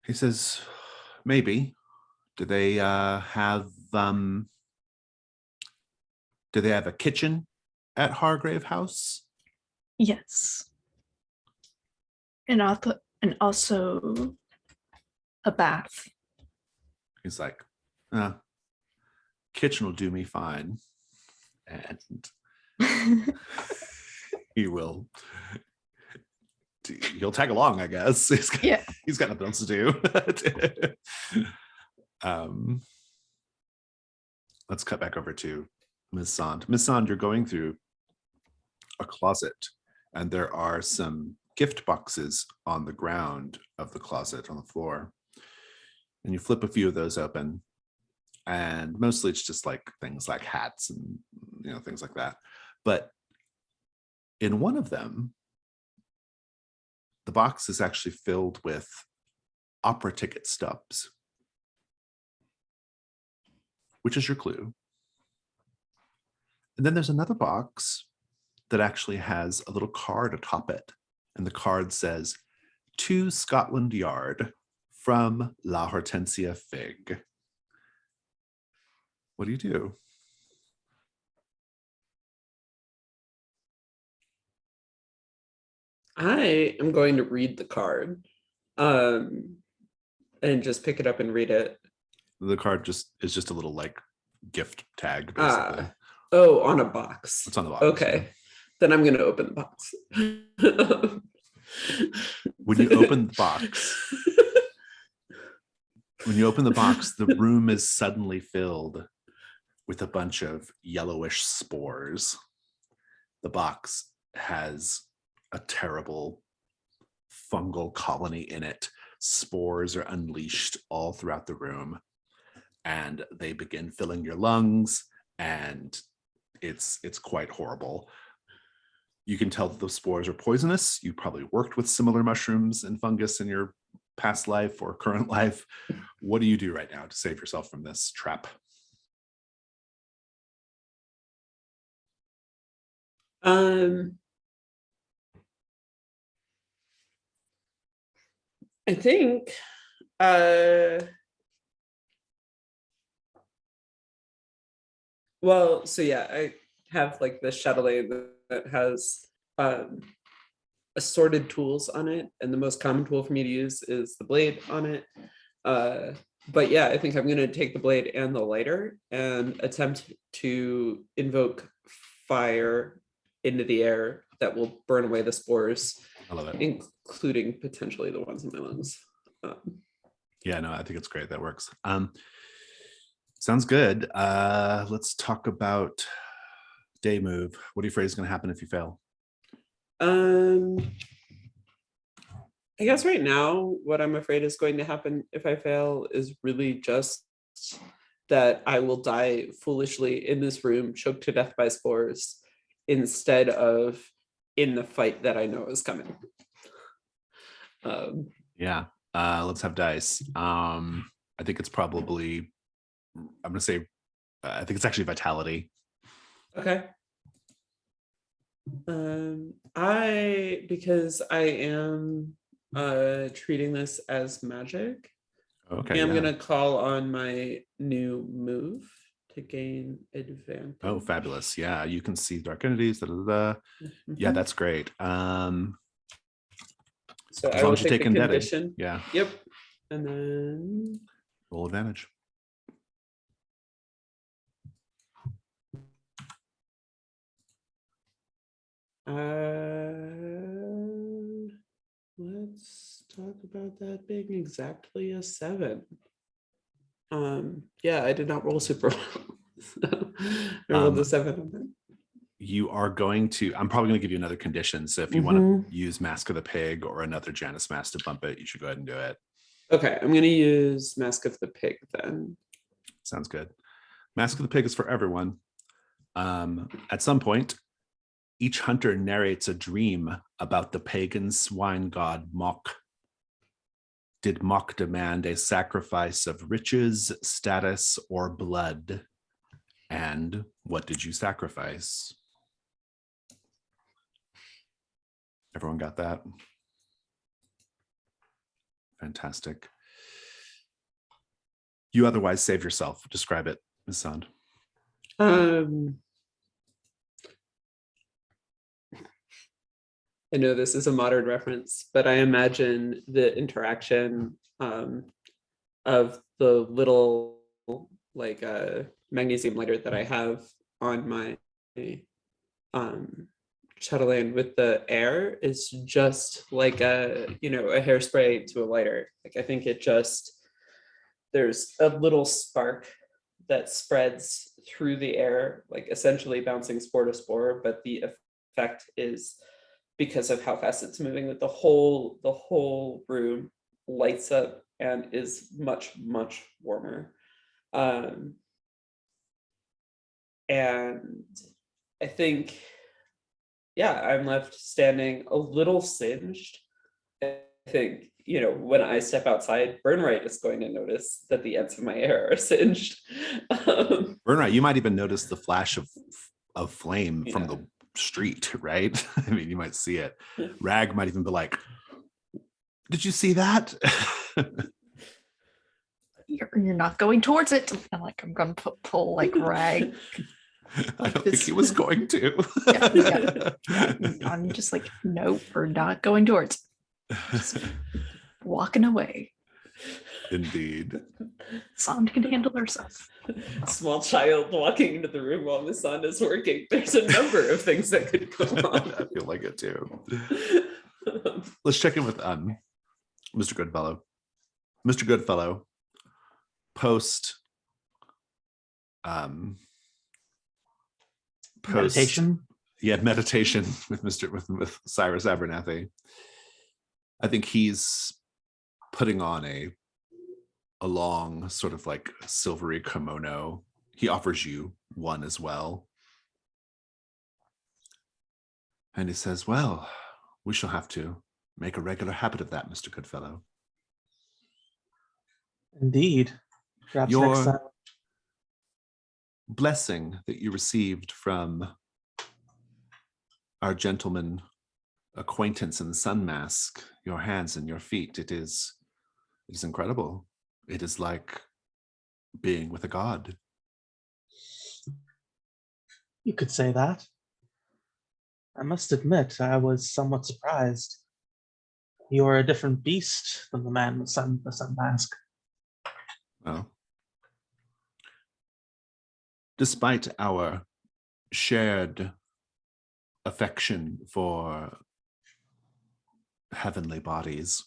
He says, maybe. Do they have a kitchen at Hargrave House?
Yes. And also a bath.
He's like, kitchen will do me fine. And he'll tag along, I guess.
Yeah.
He's got nothing else to do. Let's cut back over to Ms. Sand. Ms. Sand, you're going through a closet, and there are some gift boxes on the ground of the closet on the floor. And you flip a few of those open, and mostly it's just like things like hats and things like that. But in one of them, the box is actually filled with opera ticket stubs, which is your clue. And then there's another box that actually has a little card atop it. And the card says, to Scotland Yard from La Hortensia Fig. What do you do?
I am going to read the card and just pick it up and read it.
The card is just a little gift tag, basically.
Oh, on a box.
It's on the box.
Okay.
Yeah.
Then I'm going to open the box.
When you open the box, the room is suddenly filled with a bunch of yellowish spores. The box has a terrible fungal colony in it. Spores are unleashed all throughout the room, and they begin filling your lungs, and it's quite horrible. You can tell that those spores are poisonous. You probably worked with similar mushrooms and fungus in your past life or current life. What do you do right now to save yourself from this trap?
I think well, so yeah, I have like the chatelaine that has assorted tools on it, and the most common tool for me to use is the blade on it. But yeah, I think I'm going to take the blade and the lighter and attempt to invoke fire into the air that will burn away the spores.
I love it.
Including potentially the ones in my lungs.
Yeah, no, I think it's great. That works. Sounds good. Let's talk about day move. What are you afraid is going to happen if you fail?
I guess right now, what I'm afraid is going to happen if I fail is really just that I will die foolishly in this room, choked to death by spores, instead of in the fight that I know is coming.
Yeah. Let's have dice. I think it's probably, I'm going to say, I think it's actually vitality.
Okay. Because I am treating this as magic.
Okay.
I'm
yeah.
gonna call on my new move to gain advantage.
Oh, fabulous. Yeah, you can see dark entities. Yeah, that's great.
So
as
I
long
will
as you
take
take
the
indebted.
condition.
Yeah.
Yep. And then
Roll advantage.
let's talk about that being exactly a 7. Yeah, I did not roll super well. So I rolled a 7 on that.
You are going to, I'm probably going to give you another condition. So if you want to use Mask of the Pig or another Janus Mask to bump it, you should go ahead and do it.
Okay, I'm going to use Mask of the Pig then.
Sounds good. Mask of the Pig is for everyone. At some point, each hunter narrates a dream about the pagan swine god Mok. Did Mok demand a sacrifice of riches, status, or blood? And what did you sacrifice? Everyone got that? Fantastic. You otherwise save yourself. Describe it, Ms. Sand.
I know this is a modern reference, but I imagine the interaction of the little like magnesium lighter that I have on my chatelaine with the air is just like a hairspray to a lighter. Like I think it just, there's a little spark that spreads through the air, like essentially bouncing spore to spore, but the effect is because of how fast it's moving, that the whole room lights up and is much, much warmer. And I think, yeah, I'm left standing a little singed. I think, when I step outside, Burnright is going to notice that the ends of my hair are singed.
Burnright, you might even notice the flash of flame from the street, right? I mean, you might see it. Rag might even be like, did you see that?
You're not going towards it. And like I'm gonna pull like Rag.
I don't think he was going to.
I'm just like, nope, we're not going towards it. Just walking away.
Indeed.
Sand can handle herself.
Small child walking into the room while Miss Sand is working. There's a number of things that could go on.
I feel like it too. Let's check in with Mr. Goodfellow. Mr. Goodfellow, post
meditation.
Yeah, meditation with Cyrus Abernathy. I think he's putting on a long sort of like silvery kimono. He offers you one as well. And he says, well, we shall have to make a regular habit of that, Mr. Goodfellow.
Indeed. Perhaps
Your
next time.
blessing that you received from our gentleman acquaintance in the sun mask, your hands and your feet, it is It is incredible. It is like being with a god.
You could say that. I must admit, I was somewhat surprised. You are a different beast than the man with the sun mask.
Well, despite our shared affection for heavenly bodies,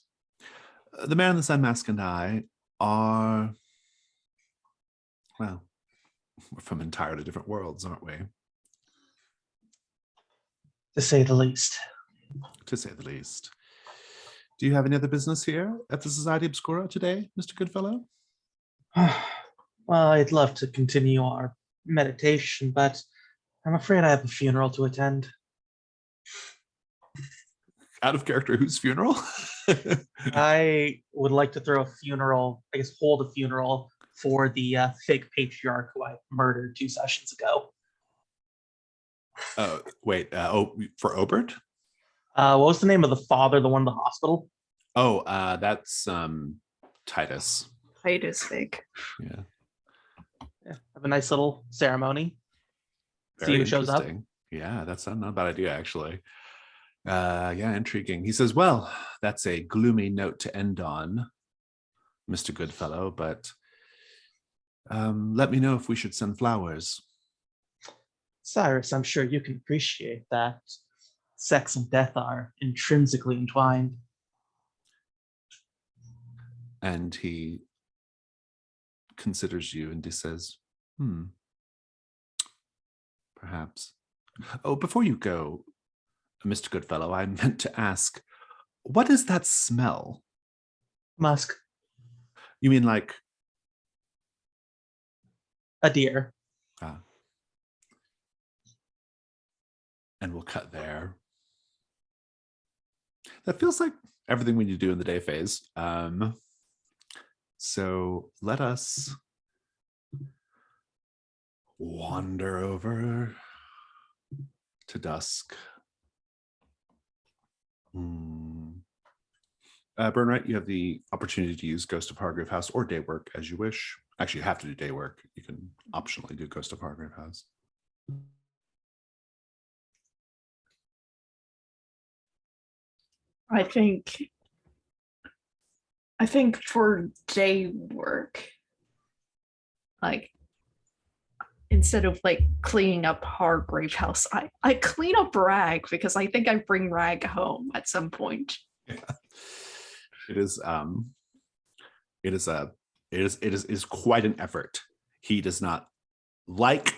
the man in the sun mask and I are, well, we're from entirely different worlds, aren't we?
To say the least.
To say the least. Do you have any other business here at the Society Obscura today, Mr. Goodfellow?
Well, I'd love to continue our meditation, but I'm afraid I have a funeral to attend.
Out of character, whose funeral?
I would like to throw a funeral, I guess hold a funeral for the fake patriarch who I murdered 2 sessions ago.
Wait, for Obert?
What was the name of the father, the one in the hospital?
Oh, that's Titus.
Height is fake.
Yeah.
Yeah, have a nice little ceremony.
Very
See who shows up.
interesting. Yeah, that's not a bad idea, actually. Yeah, intriguing. He says, well, that's a gloomy note to end on, Mr. Goodfellow, but let me know if we should send flowers.
Cyrus, I'm sure you can appreciate that sex and death are intrinsically entwined.
And he considers you and he says, perhaps. Oh, before you go, Mr. Goodfellow, I meant to ask, what is that smell?
Musk,
You mean like
a deer.
And we'll cut there. That feels like everything we need to do in the day phase. So let us wander over to dusk. Burnright, you have the opportunity to use Ghost of Hargrave House or day work as you wish. Actually, you have to do day work. You can optionally do Ghost of Hargrave House.
I think for day work, like instead of like cleaning up Hargrave House, I clean up Rag because I think I bring Rag home at some point.
Yeah. It is quite an effort. He does not like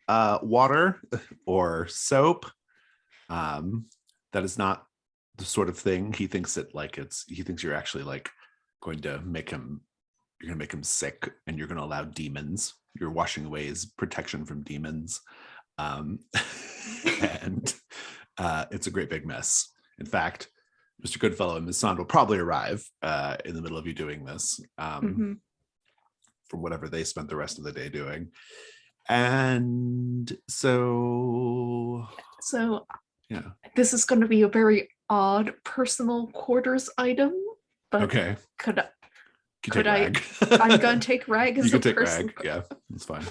water or soap. That is not the sort of thing he thinks he thinks you're actually like going to make him, you're going to make him sick, and you're going to allow demons. You're washing away his protection from demons. And it's a great big mess. In fact, Mr. Goodfellow and Ms. Sand will probably arrive in the middle of you doing this from whatever they spent the rest of the day doing. And so yeah,
this is going to be a very odd personal quarters item, but
okay.
Could
take
I?
Rag.
I'm going to take Rag as
you can
a
take
person.
Rag. Yeah, that's fine.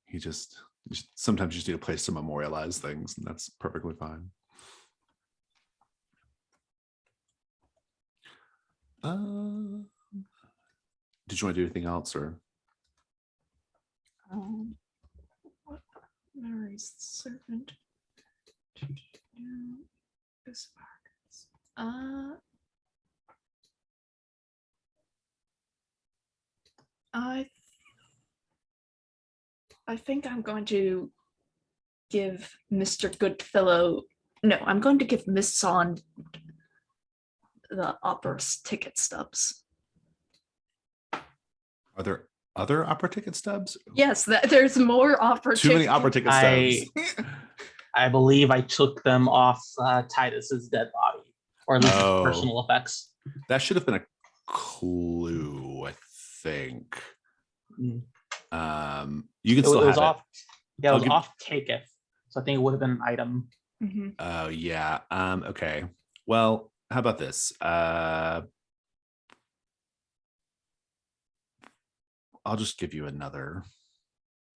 He just sometimes you just need a place to memorialize things, and that's perfectly fine. Did you want to do anything else, or?
What Mary's servant? I think I'm going to give Mr. Goodfellow. No, I'm going to give Miss Sand the opera's ticket stubs.
Are there other opera ticket stubs?
Yes, there's more opera.
Too many opera ticket stubs.
I believe I took them off Titus's dead body, or at least his personal effects.
That should have been a clue, I think. You can still have it.
Off. Yeah, it was off taketh, so I think it would have been an item.
Oh yeah. Okay. Well, how about this? I'll just give you another.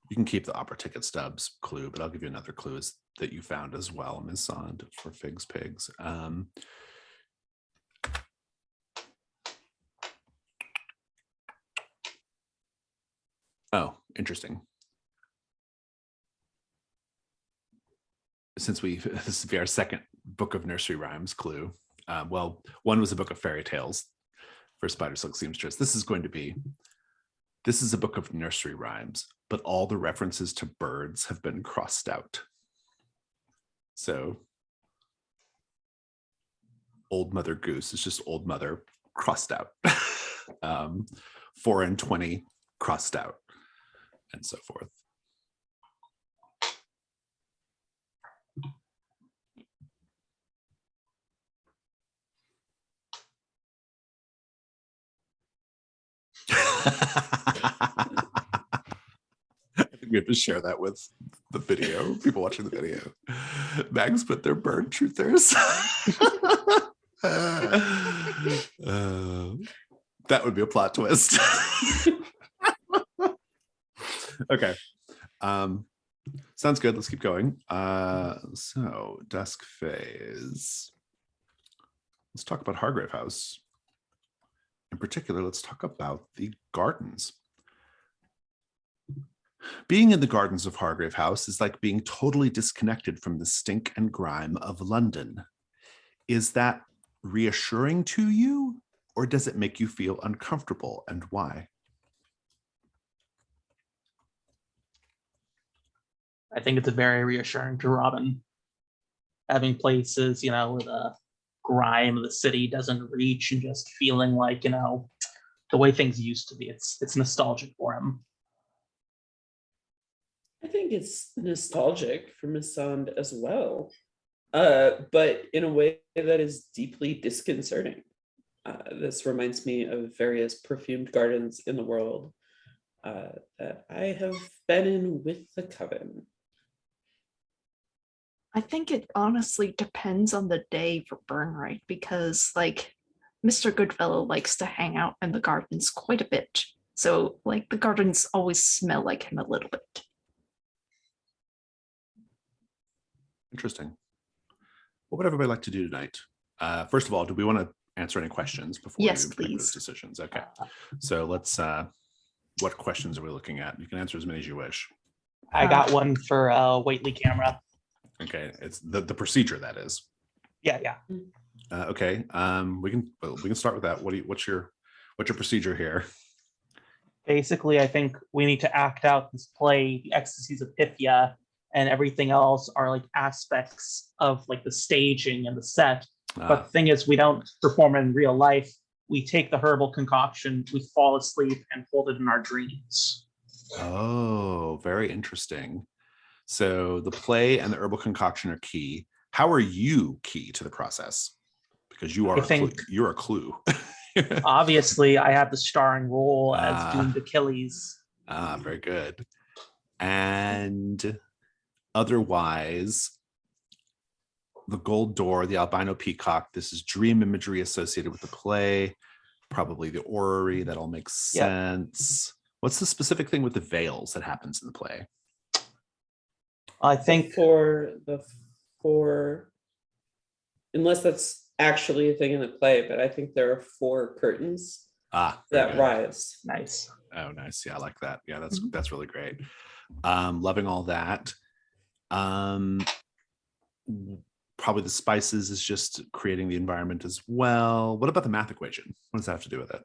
You can keep the opera ticket stubs clue, but I'll give you another clue that you found as well, Ms. Sand, for Figs Pigs. Oh, interesting. Since this will be our second book of nursery rhymes clue. Well, one was a book of fairy tales for Spider Silk Seamstress. This is a book of nursery rhymes, but all the references to birds have been crossed out. So Old Mother Goose is just Old Mother crossed out. 4 and 20 crossed out, and so forth. I think we have to share that with the video, people watching the video. Mags put their bird truthers. That would be a plot twist. Okay. Sounds good. Let's keep going. So desk phase. Let's talk about Hargrave House. In particular, let's talk about the gardens. Being in the gardens of Hargrave House is like being totally disconnected from the stink and grime of London. Is that reassuring to you, or does it make you feel uncomfortable, and why?
I think it's very reassuring to Robin. Having places, you know, where the grime of the city doesn't reach, and just feeling like, you know, the way things used to be. It's nostalgic for him.
I think it's nostalgic for Miss Sand as well, but in a way that is deeply disconcerting. This reminds me of various perfumed gardens in the world that I have been in with the coven.
I think it honestly depends on the day for Burnright, because like Mr. Goodfellow likes to hang out in the gardens quite a bit. So like the gardens always smell like him a little bit.
Interesting. What would everybody like to do tonight? First of all, do we want to answer any questions before
Yes,
you make
please.
those decisions? Okay. So let's, what questions are we looking at? You can answer as many as you wish.
I got one for Waitley camera.
Okay. It's the procedure, that is.
Yeah.
Okay. We can start with that. What's your procedure here?
Basically, I think we need to act out this play, The Ecstasies of Pythia, and everything else are like aspects of like the staging and the set. But the thing is, we don't perform it in real life. We take the herbal concoction, we fall asleep, and hold it in our dreams.
Oh, very interesting. So the play and the herbal concoction are key. How are you key to the process? Because you are you're a clue.
Obviously, I have the starring role as doomed Achilles.
Very good. And otherwise, the gold door, the albino peacock, this is dream imagery associated with the play, probably the orrery, that all makes sense. Yep. What's the specific thing with the veils that happens in the play?
I think
unless that's actually a thing in the play, but I think there are 4 curtains that
good.
rise.
Nice.
Oh, nice. Yeah, I like that. Yeah, that's really great. Loving all that. Probably the spices is just creating the environment as well. What about the math equation? What does that have to do with it?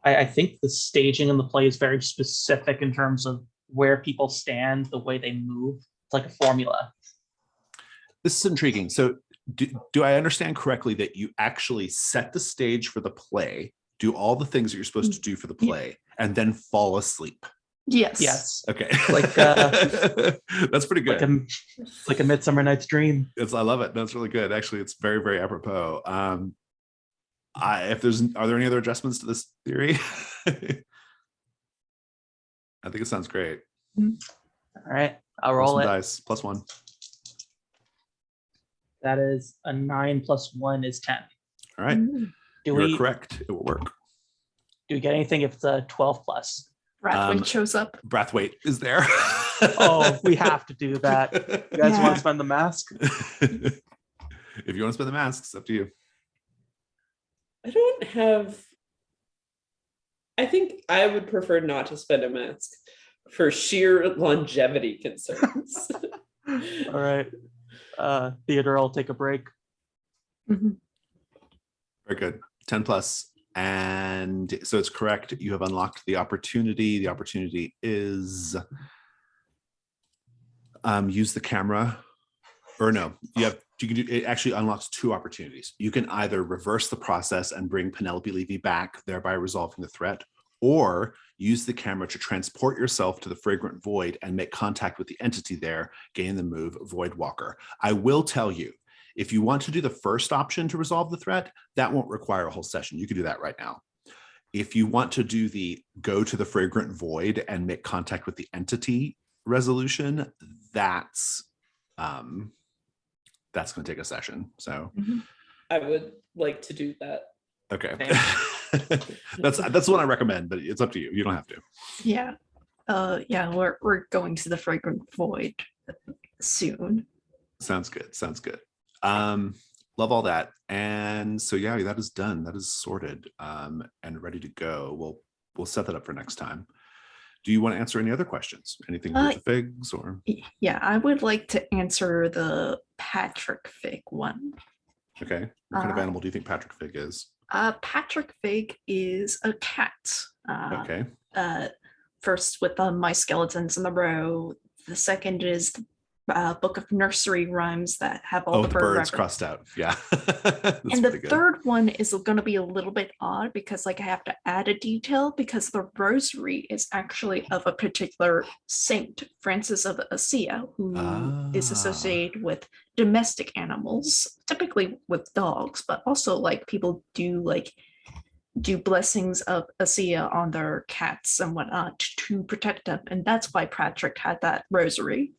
I think the staging in the play is very specific in terms of where people stand, the way they move. It's like a formula.
This is intriguing. So do I understand correctly that you actually set the stage for the play, do all the things that you're supposed to do for the play, and then fall asleep?
Yes.
Okay.
Like
that's pretty good.
Like a Midsummer Night's Dream.
I love it. That's really good. Actually, it's very, very apropos. Are there any other adjustments to this theory? I think it sounds great.
All right, I'll roll it.
Dice +1.
That is a 9 + 1 is 10.
All right. You're correct. It will work.
Do we get anything if it's a 12+?
Brathwaite shows up.
Brathwaite is there.
Oh, we have to do that. You guys want
Yeah.
to spend the mask?
If you want to spend the masks, up to you.
I don't have. I think I would prefer not to spend a mask for sheer longevity concerns.
All right. Theodore, I'll take a break.
Mhm.
Very good. 10 plus. And so it's correct. You have unlocked the opportunity. The opportunity is use the camera. Or no, you can do, it actually unlocks two opportunities. You can either reverse the process and bring Penelope Levy back, thereby resolving the threat, or use the camera to transport yourself to the fragrant void and make contact with the entity there, gain the move Void Walker. I will tell you, if you want to do the first option to resolve the threat, that won't require a whole session. You can do that right now. If you want to do the go to the fragrant void and make contact with the entity resolution, that's going to take a session. So
I would like to do that.
okay. that's what I recommend, but it's up to you. You don't have to.
Yeah. Yeah, we're going to the fragrant void soon.
Sounds good. Love all that. And so yeah, that is done. That is sorted and ready to go. We'll set that up for next time. Do you want to answer any other questions? Anything with the figs or?
Yeah, I would like to answer the Patrick Fig one.
Okay. What kind of animal do you think Patrick Fig is?
Patrick Fig is a cat.
Okay.
First with the My Skeletons in the Row. The second is the book of nursery rhymes that have all the
birds
references.
crossed out. Yeah.
And the third one is going to be a little bit odd because like I have to add a detail because the rosary is actually of a particular saint, Francis of Assisi, who is associated with domestic animals, typically with dogs, but also like people do blessings of Assisi on their cats and whatnot to protect them. And that's why Patrick had that rosary.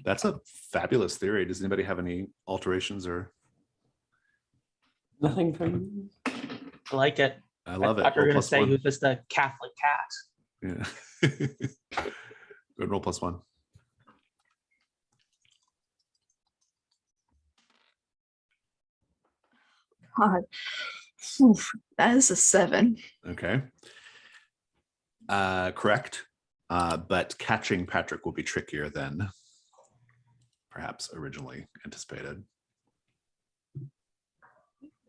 That's a fabulous theory. Does anybody have any alterations or?
Nothing from.
I like it.
I love it.
I thought you were going to say
+1.
he was just a Catholic cat.
Yeah. Good roll +1.
God. Oof, that is a 7.
Okay. Correct. But catching Patrick will be trickier than perhaps originally anticipated.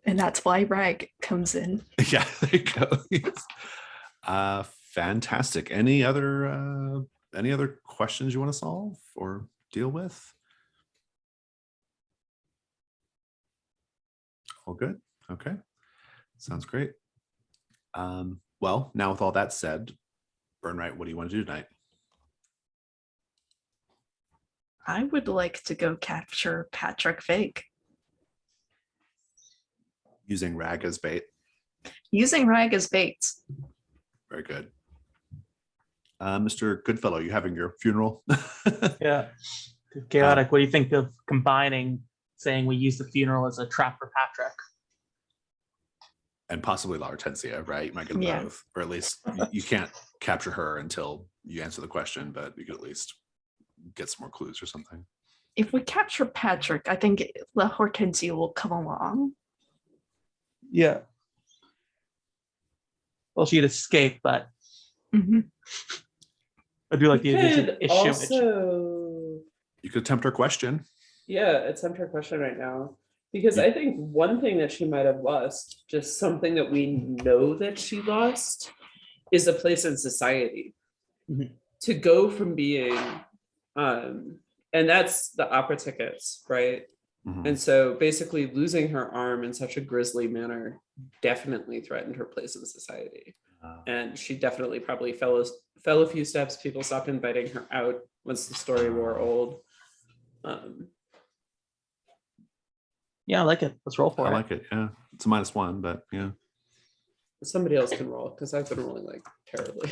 And that's why Rag comes in.
Yeah, there you go. Yes. Fantastic. Any other questions you want to solve or deal with? All good. Okay. Sounds great. Well, now with all that said, Burnright, what do you want to do tonight?
I would like to go capture Patrick Fig.
Using Rag as bait.
Using Rag as bait.
Very good. Mr. Goodfellow, you having your funeral?
Yeah. Chaotic. What do you think of combining, saying we use the funeral as a trap for Patrick?
And possibly La Hortensia, right? You might get
Yeah.
both, or at least you can't capture her until you answer the question, but you could at least get some more clues or something.
If we capture Patrick, I think La Hortensia will come along.
Yeah. Well, she'd escape, but I do like the
could
issue.
also.
You could attempt her question.
Yeah, attempt her question right now. Because I think one thing that she might have lost, just something that we know that she lost, is a place in society. To go from being, and that's the opera tickets, right? And so basically losing her arm in such a grisly manner definitely threatened her place in society. And she definitely probably fell a few steps. People stopped inviting her out once the story wore old.
Yeah, I like it. Let's roll for it.
I like it. Yeah, it's a -1, but yeah.
Somebody else can roll because I've been rolling like terribly.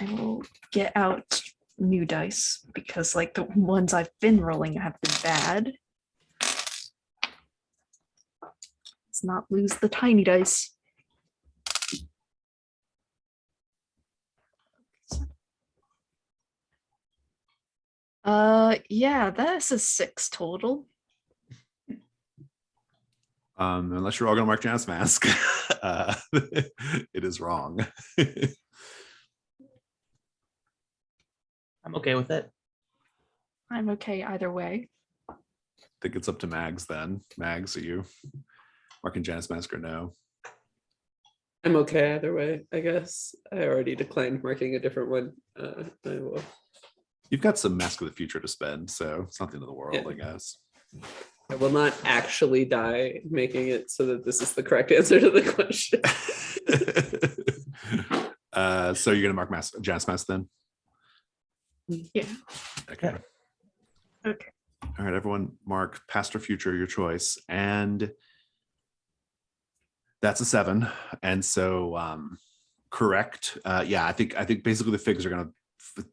I will get out new dice because like the ones I've been rolling have been bad. Let's not lose the tiny dice. Yeah, that's a 6 total.
Unless you're all gonna mark Janus Mask, it is wrong.
I'm okay with it.
I'm okay either way.
I think it's up to Mags then. Mags, are you marking Janus Mask or no?
I'm okay either way, I guess. I already declined marking a different one. I will.
You've got some Mask of the Future to spend, so it's not the end of the world,
Yeah.
I guess.
I will not actually die making it so that this is the correct answer to the question.
So you're gonna mark Janus Mask then?
Yeah.
Okay.
Yeah.
Okay.
All right, everyone, mark past or future, your choice. And that's a 7. And so correct. Yeah, I think basically the figs are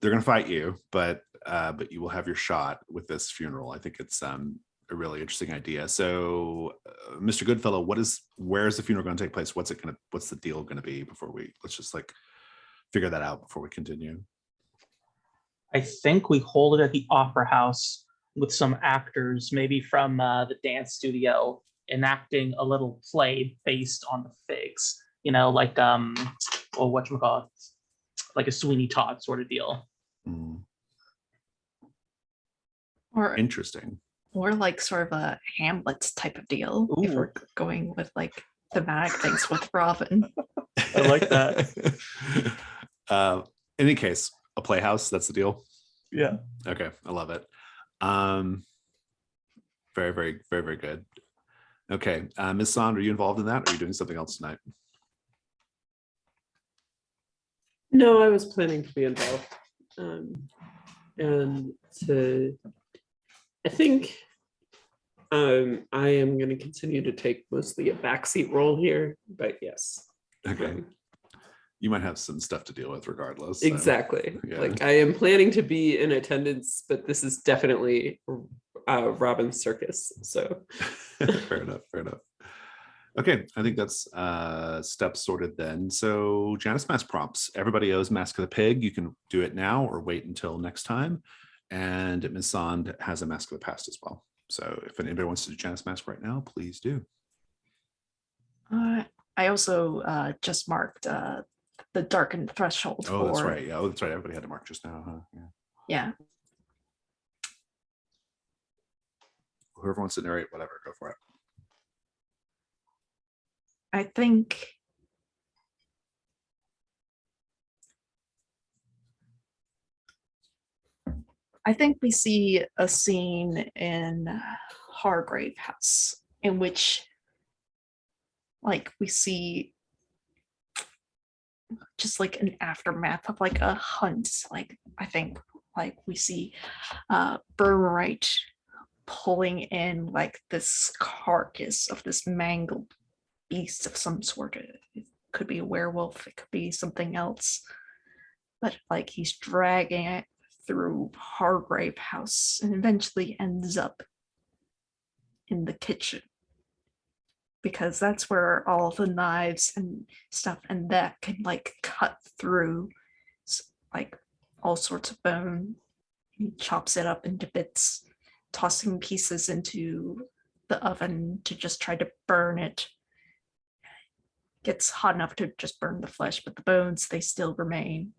they're gonna fight you, but you will have your shot with this funeral. I think it's a really interesting idea. So Mr. Goodfellow, where is the funeral going to take place? What's the deal going to be before let's just like figure that out before we continue.
I think we hold it at the Opera House with some actors, maybe from the dance studio, enacting a little play based on the figs. You know, like or whatchamacallit, like a Sweeney Todd sort of deal.
Or
Interesting.
or like sort of a Hamlet type of deal. If we're going with like thematic things with Robin.
I like that.
In any case, a playhouse, that's the deal.
Yeah.
Okay, I love it. Very, very, very, very good. Okay, Ms. Sand, are you involved in that, or are you doing something else tonight?
No, I was planning to be involved. And I think I am going to continue to take mostly a backseat role here, but yes.
Okay. You might have some stuff to deal with regardless.
Exactly.
So, yeah.
Like I am planning to be in attendance, but this is definitely Robin's circus. So
fair enough. Okay, I think that's steps sorted then. So Janus Mask prompts. Everybody owes Mask of the Pig. You can do it now or wait until next time. And Ms. Sand has a Mask of the Past as well. So if anybody wants to do Janus Mask right now, please do.
I also just marked the darkened threshold.
Oh, that's right. Yeah, that's right. Everybody had to mark just now, huh?
Yeah.
Whoever wants to narrate, whatever, go for it.
I think we see a scene in Hargrave House in which like we see just like an aftermath of like a hunt. Like I think like we see Burmeright pulling in like this carcass of this mangled beast of some sort. It could be a werewolf, it could be something else, but like he's dragging it through Hargrave House and eventually ends up in the kitchen, because that's where all the knives and stuff and that can like cut through like all sorts of bone. He chops it up into bits, tossing pieces into the oven to just try to burn it. Gets hot enough to just burn the flesh, but the bones, they still remain.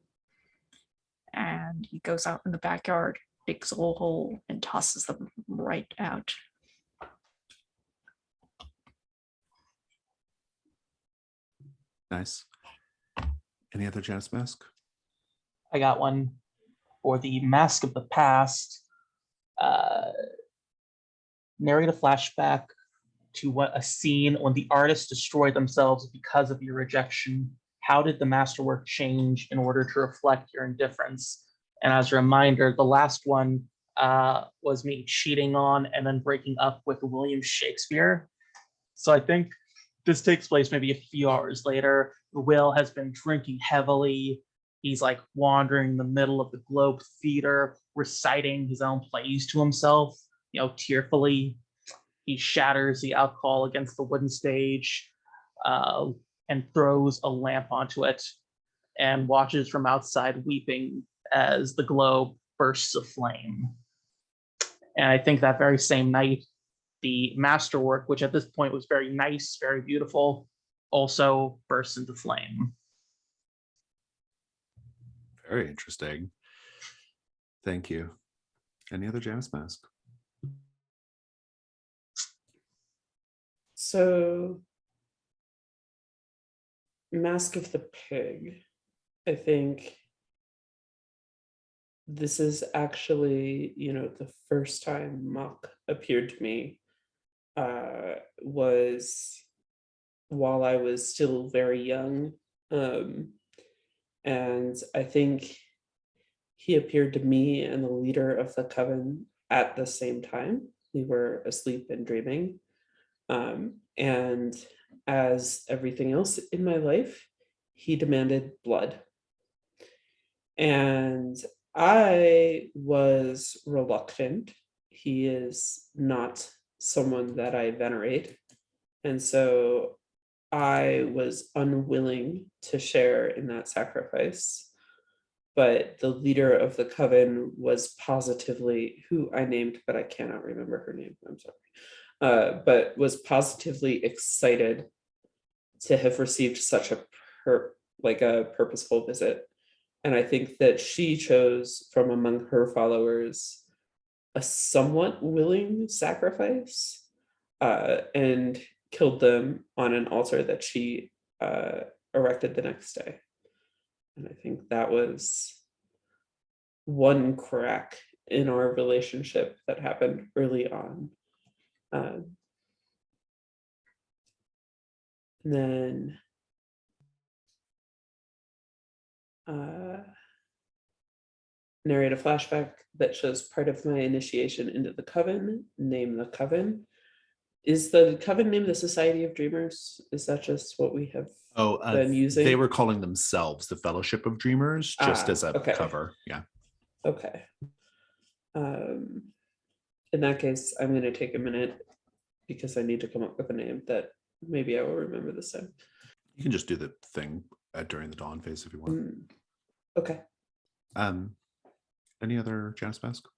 And he goes out in the backyard, digs a hole, and tosses them right out.
Nice. Any other Janus Mask?
I got one for the Mask of the Past. Narrate a flashback to what a scene when the artists destroyed themselves because of your rejection. How did the masterwork change in order to reflect your indifference? And as a reminder, the last one was me cheating on and then breaking up with William Shakespeare. So I think this takes place maybe a few hours later. Will has been drinking heavily. He's like wandering in the middle of the Globe Theater, reciting his own plays to himself, tearfully. He shatters the alcohol against the wooden stage and throws a lamp onto it and watches from outside weeping as the globe bursts of flame. And I think that very same night, the masterwork, which at this point was very nice, very beautiful, also burst into flame.
Very interesting. Thank you. Any other Janus Mask?
So, Mask of the Pig, I think this is actually, the first time Mock appeared to me was while I was still very young. And I think he appeared to me and the leader of the coven at the same time. We were asleep and dreaming. And as everything else in my life, he demanded blood. And I was reluctant. He is not someone that I venerate. And so I was unwilling to share in that sacrifice. But the leader of the coven was positively, who I named, but I cannot remember her name. I'm sorry. But was positively excited to have received such a purposeful visit. And I think that she chose from among her followers a somewhat willing sacrifice, and killed them on an altar that she erected the next day. And I think that was one crack in our relationship that happened early on. And then narrate a flashback that shows part of my initiation into the coven, name the coven. Is the coven named the Society of Dreamers? Is that just what we have been using?
They were calling themselves the Fellowship of Dreamers, just as a
okay.
cover. Yeah.
Okay. In that case, I'm going to take a minute because I need to come up with a name that maybe I will remember this time.
You can just do the thing during the dawn phase if you want.
Okay.
Any other Janus Mask?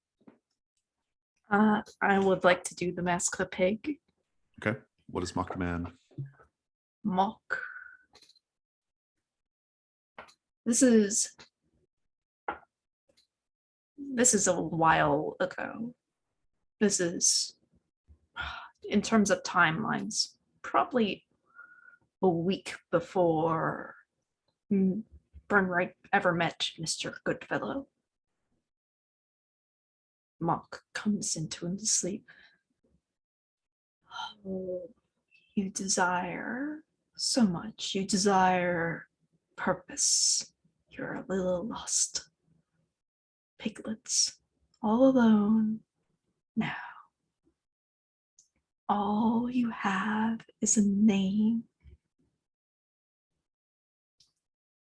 I would like to do the Mask of the Pig.
Okay. What does Mock demand?
Mock. This is a while ago. This is, in terms of timelines, probably a week before Burnright ever met Mr. Goodfellow. Mock comes into him to sleep. Oh, you desire so much. You desire purpose. You're a little lost. Piglets, all alone now. All you have is a name.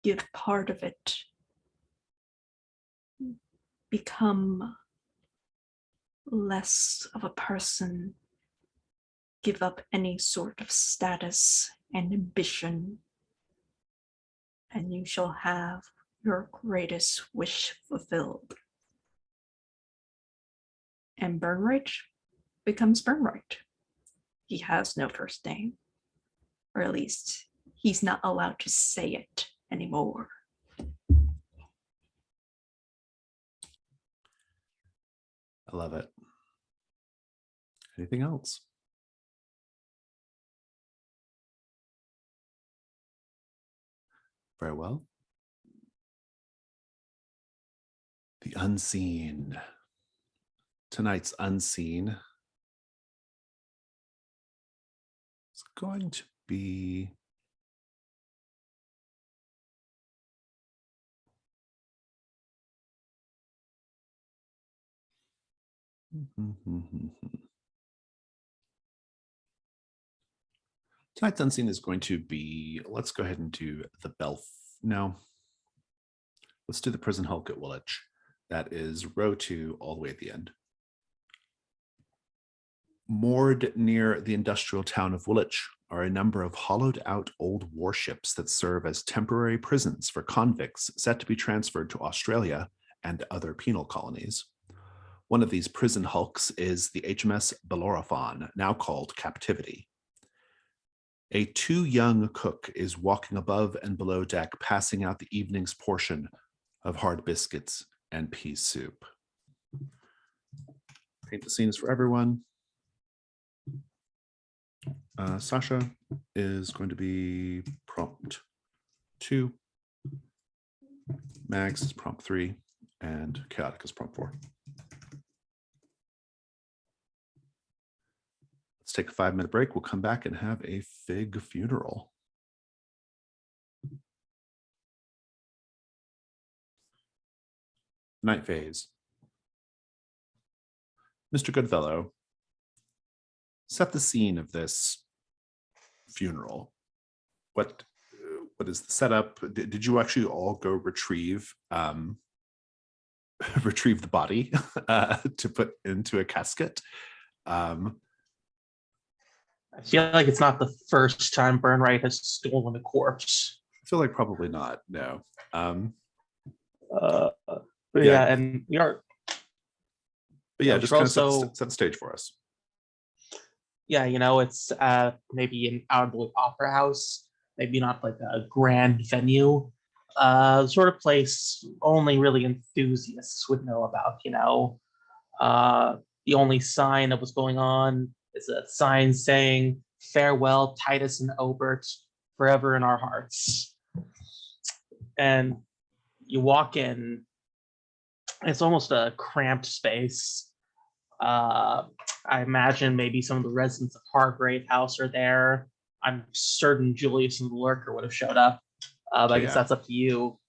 Give part of it. Become less of a person. Give up any sort of status and ambition, and you shall have your greatest wish fulfilled. And Burnright becomes Burnright. He has no first name, or at least he's not allowed to say it anymore.
I love it. Anything else? Very well. The unseen. Tonight's unseen is going to be tonight's unseen is going to be, let's go ahead and do the Belf. No, let's do the Prison Hulk at Woolwich. That is row 2 all the way at the end. Moored near the industrial town of Woolwich are a number of hollowed out old warships that serve as temporary prisons for convicts set to be transferred to Australia and other penal colonies. One of these prison hulks is the HMS Bellerophon, now called Captivity. A too young cook is walking above and below deck, passing out the evening's portion of hard biscuits and pea soup. Paint the scenes for everyone. Sasha is going to be prompt 2. Mags is prompt 3, and Chaotic is prompt 4. Let's take a 5-minute break. We'll come back and have a fig funeral. Night phase. Mr. Goodfellow, set the scene of this funeral. What is the setup? Did you actually all go retrieve retrieve the body to put into a casket?
I feel like it's not the first time Burnright has stolen a corpse.
I feel like probably not. No.
But
Yeah.
yeah, and we are.
But yeah,
Yeah,
just
we're
kind of
also-
set the stage for us.
Yeah, it's maybe an out-of-the-way opera house, maybe not like a grand venue, sort of place only really enthusiasts would know about. The only sign of what's going on is a sign saying "Farewell, Titus and Obert, forever in our hearts." And you walk in, it's almost a cramped space. I imagine maybe some of the residents of Hargrave House are there. I'm certain Julius and the Lurker would have showed up. But I guess
Yeah.
that's up to you.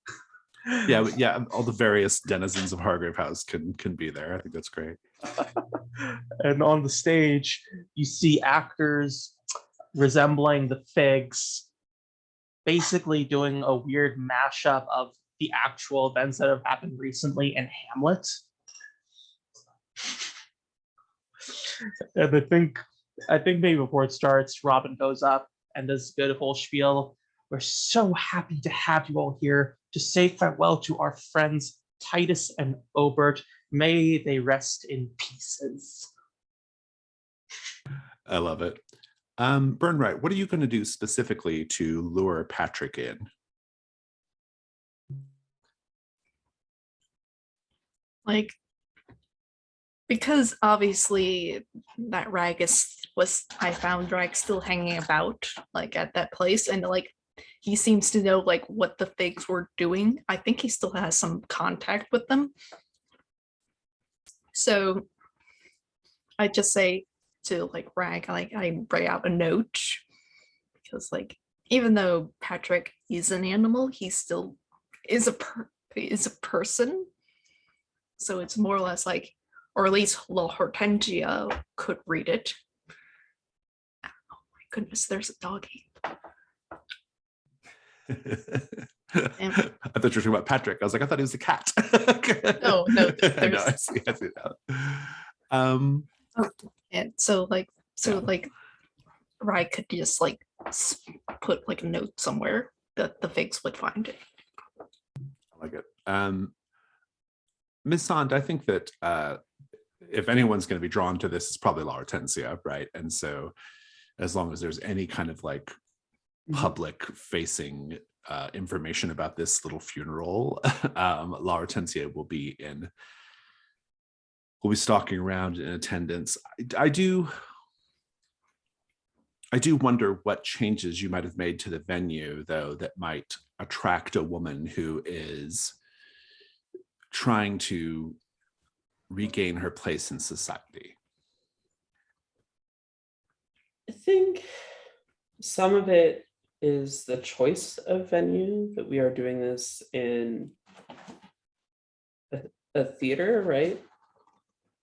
Yeah, all the various denizens of Hargrave House can be there. I think that's great.
And on the stage, you see actors resembling the Figs, basically doing a weird mashup of the actual events that have happened recently in Hamlet. And I think maybe before it starts, Robin goes up and does a good whole spiel. We're so happy to have you all here to say farewell to our friends Titus and Obert. May they rest in pieces.
I love it. Burnright, what are you going to do specifically to lure Patrick in?
Like, because obviously that I found Rag still hanging about like at that place, and like he seems to know like what the Figs were doing. I think he still has some contact with them. So I just say to like Rag, like I write out a note, because like even though Patrick is an animal, he still is a person. So it's more or less like, or at least La Hortensia could read it. Oh my goodness, there's a doggy.
I thought you were talking about Patrick. I was like, I thought he was a cat.
No,
No,
there's.
I see now.
And so like Rye could just like put like a note somewhere that the Figs would find it.
I like it. Ms. Sand, I think that if anyone's going to be drawn to this, it's probably La Hortensia, right? And so as long as there's any kind of like public facing information about this little funeral, La Hortensia will be stalking around in attendance. I do wonder what changes you might have made to the venue, though, that might attract a woman who is trying to regain her place in society.
I think some of it is the choice of venue, that we are doing this in a theater, right?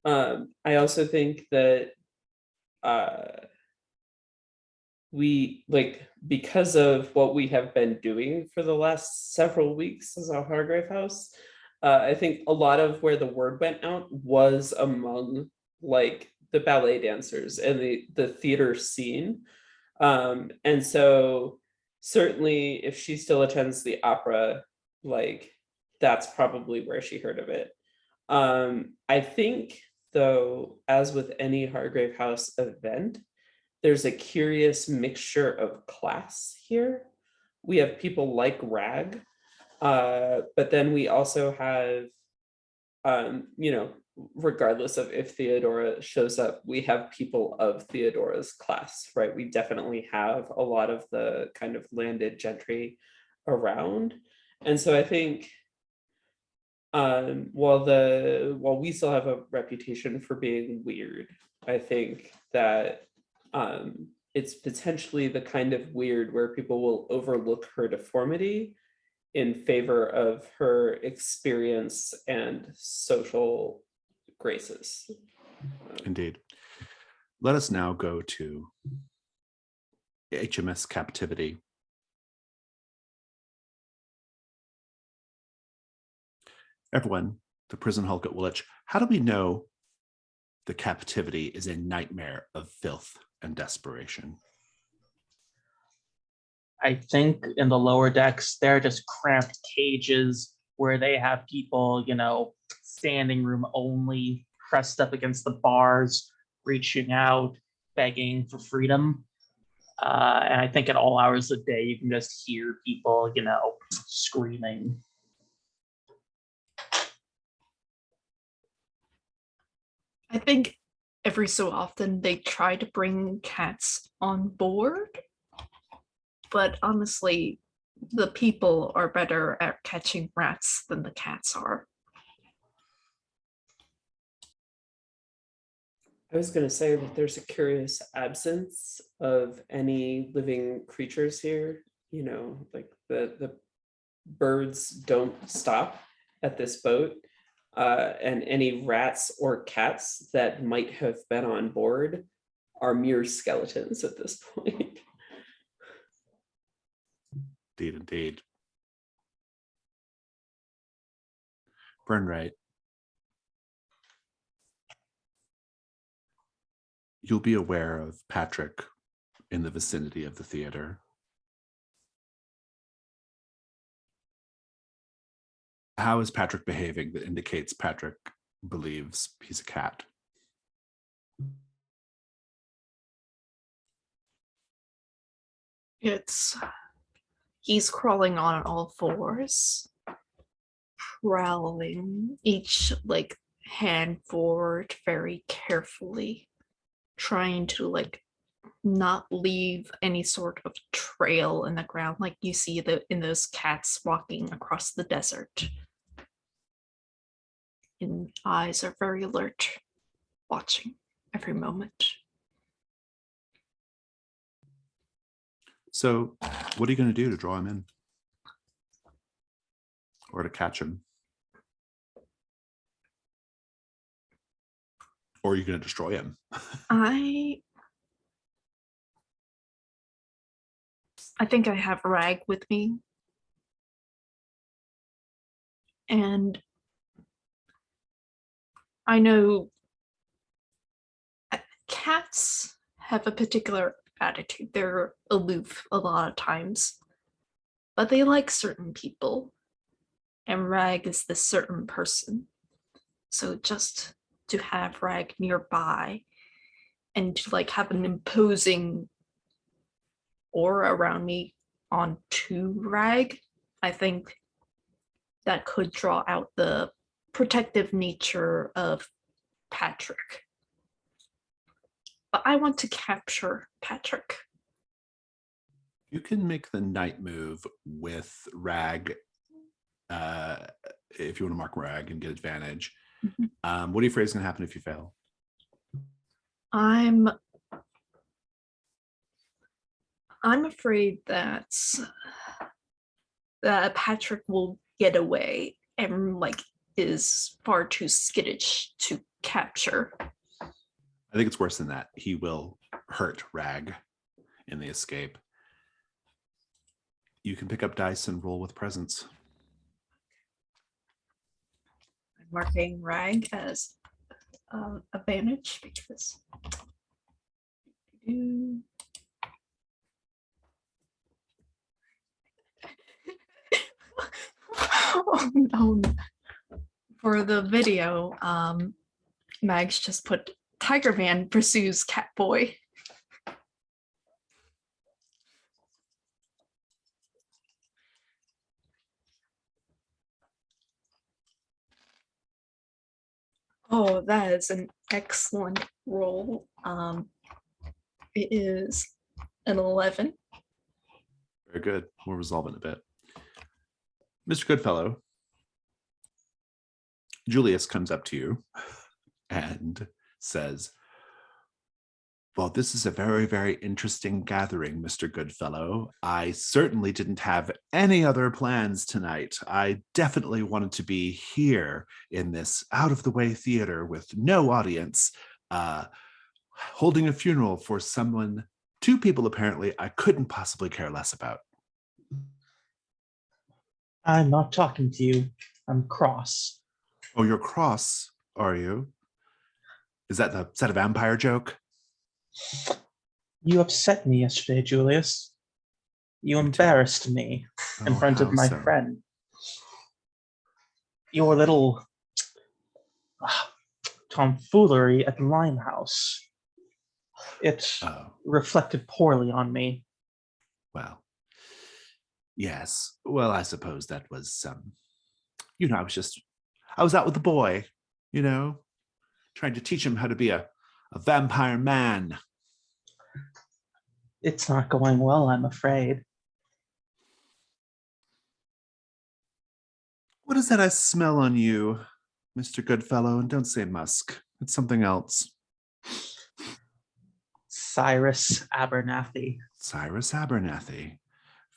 I also think that we, like, because of what we have been doing for the last several weeks as a Hargrave House, I think a lot of where the word went out was among like the ballet dancers and the theater scene. And so certainly if she still attends the opera, like that's probably where she heard of it. I think though, as with any Hargrave House event, there's a curious mixture of class here. We have people like Rag, but then we also have, you know, regardless of if Theodora shows up, we have people of Theodora's class, right? We definitely have a lot of the kind of landed gentry around. And so I think while we still have a reputation for being weird, I think that it's potentially the kind of weird where people will overlook her deformity in favor of her experience and social graces.
Indeed. Let us now go to HMS Captivity. Everyone, the prison hulk at Woolwich, how do we know the captivity is a nightmare of filth and desperation?
I think in the lower decks, they're just cramped cages where they have people, you know, standing room only, pressed up against the bars, reaching out, begging for freedom. And I think at all hours of the day, you can just hear people, you know, screaming.
I think every so often they try to bring cats on board, but honestly, the people are better at catching rats than the cats are.
I was going to say that there's a curious absence of any living creatures here. You know, like the birds don't stop at this boat, and any rats or cats that might have been on board are mere skeletons at this point.
Indeed, indeed. Burnright, you'll be aware of Patrick in the vicinity of the theater. How is Patrick behaving that indicates Patrick believes he's a cat?
He's crawling on all fours, prowling, each like hand forward very carefully, trying to like not leave any sort of trail in the ground like you see in those cats walking across the desert. And eyes are very alert, watching every moment.
So what are you going to do to draw him in? Or to catch him? Or are you going to destroy him?
I think I have Rag with me. And I know cats have a particular attitude. They're aloof a lot of times, but they like certain people. And Rag is this certain person. So just to have Rag nearby and to like have an imposing aura around me onto Rag, I think that could draw out the protective nature of Patrick. But I want to capture Patrick.
You can make the night move with Rag, if you want to mark Rag and get advantage.
Mm-hmm.
What are you afraid is going to happen if you fail?
I'm afraid that Patrick will get away and like is far too skittish to capture.
I think it's worse than that. He will hurt Rag in the escape. You can pick up dice and roll with presence.
I'm marking Rag as advantage because oh no. For the video, Mags just put Tiger Man pursues Catboy. Oh, that is an excellent roll. It is an 11.
Very good. We'll resolve in a bit. Mr. Goodfellow, Julius comes up to you and says, well, this is a very, very interesting gathering, Mr. Goodfellow. I certainly didn't have any other plans tonight. I definitely wanted to be here in this out-of-the-way theater with no audience, holding a funeral for someone, two people apparently, I couldn't possibly care less about.
I'm not talking to you. I'm cross.
Oh, you're cross, are you? Is that a vampire joke?
You upset me yesterday, Julius. You embarrassed me in front of
how
my
so?
friend. Your little tomfoolery at the Limehouse. It
Oh,
reflected poorly on me.
well, yes. Well, I suppose that was, I was out with the boy, trying to teach him how to be a vampire man.
It's not going well, I'm afraid.
What is that I smell on you, Mr. Goodfellow? And don't say musk. It's something else.
Cyrus Abernathy.
Cyrus Abernathy.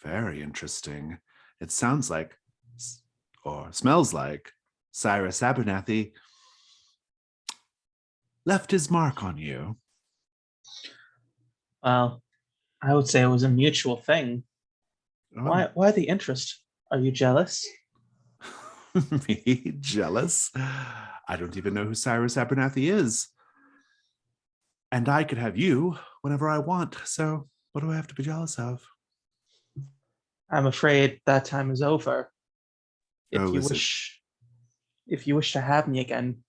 Very interesting. It sounds like, or smells like, Cyrus Abernathy left his mark on you.
Well, I would say it was a mutual thing.
Oh.
Why the interest? Are you jealous?
Me? Jealous? I don't even know who Cyrus Abernathy is. And I could have you whenever I want. So what do I have to be jealous of?
I'm afraid that time is over.
Oh, is it?
If you wish to have me again,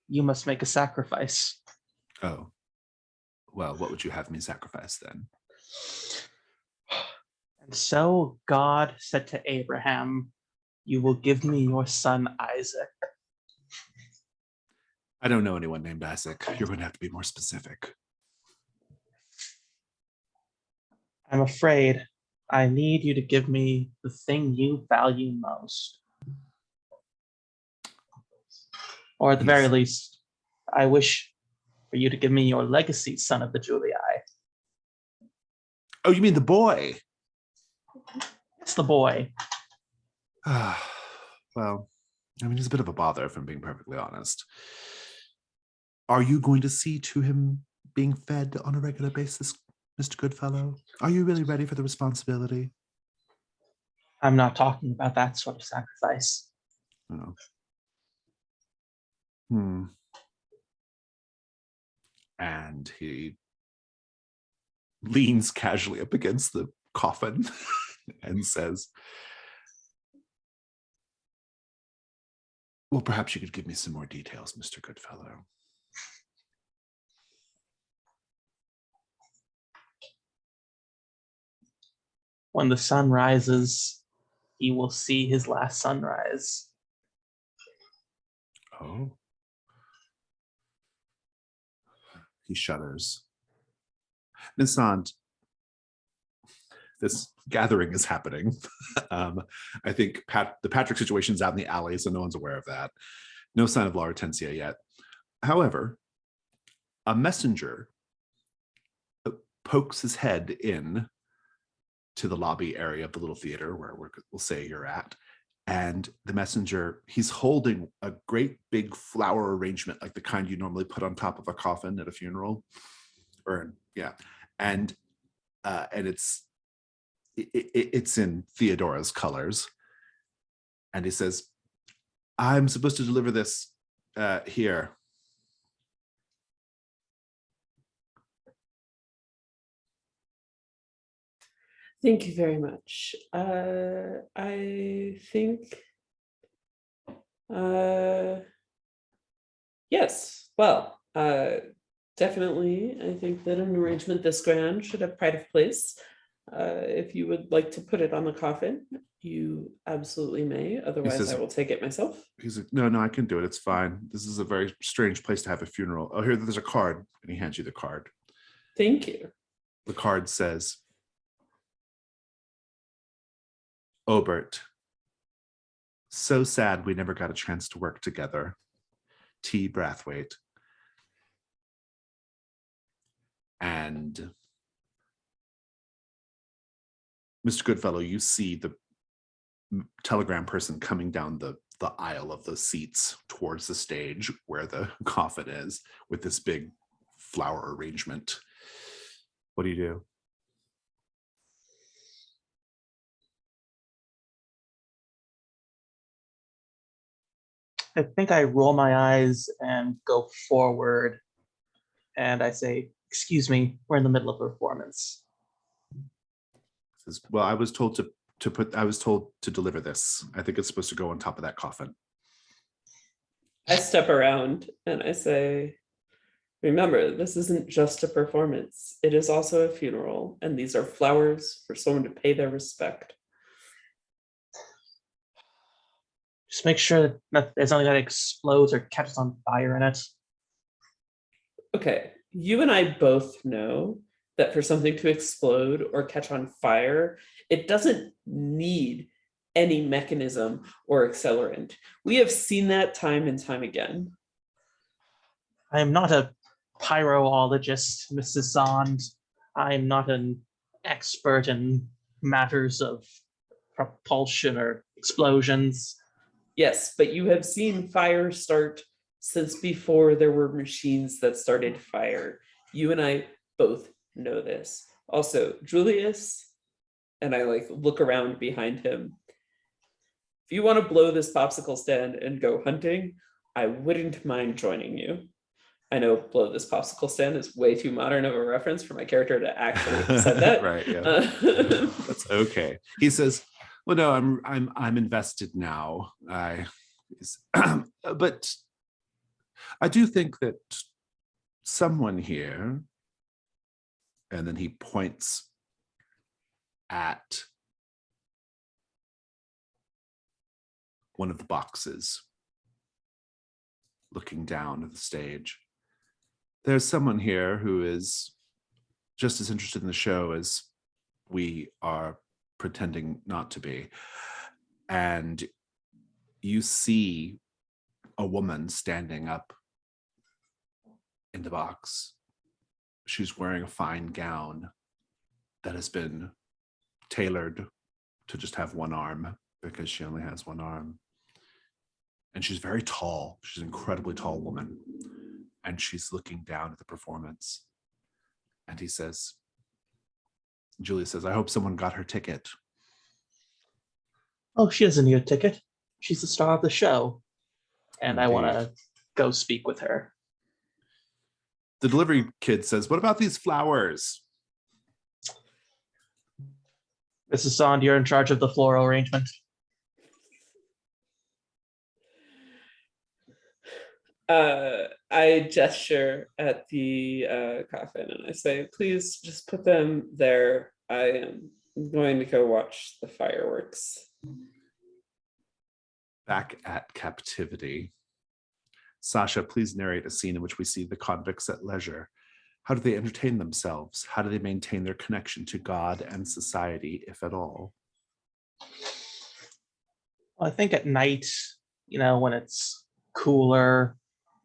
you must make a sacrifice.
Oh. Well, what would you have me sacrifice then?
And so God said to Abraham, you will give me your son Isaac.
I don't know anyone named Isaac. You're going to have to be more specific.
I'm afraid I need you to give me the thing you value most. Or at the very least, I wish for you to give me your legacy, son of the Julii.
Oh, you mean the boy?
It's the boy.
Well, I mean, he's a bit of a bother, if I'm being perfectly honest. Are you going to see to him being fed on a regular basis, Mr. Goodfellow? Are you really ready for the responsibility?
I'm not talking about that sort of sacrifice.
Oh. And he leans casually up against the coffin and says, well, perhaps you could give me some more details, Mr. Goodfellow.
When the sun rises, he will see his last sunrise.
Oh. He shudders. Nisant, this gathering is happening. I think the Patrick situation is out in the alley, so no one's aware of that. No sign of La Hortensia yet. However, a messenger pokes his head in to the lobby area of the little theater where we'll say you're at. And the messenger, he's holding a great big flower arrangement, like the kind you normally put on top of a coffin at a funeral. And it's in Theodora's colors. And he says, I'm supposed to deliver this here.
Thank you very much. I think, yes, Well, definitely, I think that an arrangement this grand should have pride of place. If you would like to put it on the coffin, you absolutely may. Otherwise,
says-
I will take it myself.
He's like, no, I can do it. It's fine. This is a very strange place to have a funeral. Oh, here, there's a card. And he hands you the card.
Thank you.
The card says, Obert, so sad we never got a chance to work together. T. Brathwaite. And Mr. Goodfellow, you see the telegram person coming down the aisle of the seats towards the stage where the coffin is with this big flower arrangement. What do you do?
I think I roll my eyes and go forward, and I say, "Excuse me, we're in the middle of a performance."
Says, well, I was told to deliver this. I think it's supposed to go on top of that coffin.
I step around and I say, remember, this isn't just a performance. It is also a funeral, and these are flowers for someone to pay their respect.
Just make sure that there's nothing that explodes or catches on fire in it.
Okay, you and I both know that for something to explode or catch on fire, it doesn't need any mechanism or accelerant. We have seen that time and time again.
I am not a pyroologist, Mrs. Zond. I am not an expert in matters of propulsion or explosions.
Yes, but you have seen fire start since before there were machines that started fire. You and I both know this. Also, Julius, and I look around behind him. If you want to blow this popsicle stand and go hunting, I wouldn't mind joining you. I know blow this popsicle stand is way too modern of a reference for my character to actually have said that.
Right, yeah. That's okay. He says, well, no, I'm invested now. But I do think that someone here, and then he points at one of the boxes, looking down at the stage. There's someone here who is just as interested in the show as we are pretending not to be. And you see a woman standing up in the box. She's wearing a fine gown that has been tailored to just have one arm because she only has one arm. And she's very tall. She's an incredibly tall woman. And she's looking down at the performance. And he says, Julia says, I hope someone got her ticket.
Oh, she doesn't need a ticket. She's the star of the show. And I want to go speak with her.
The delivery kid says, what about these flowers?
Mrs. Sond, you're in charge of the floral arrangement.
I gesture at the coffin and I say, please just put them there. I am going to go watch the fireworks.
Back at captivity. Sasha, please narrate a scene in which we see the convicts at leisure. How do they entertain themselves? How do they maintain their connection to God and society, if at all?
Well, I think at night, when it's cooler,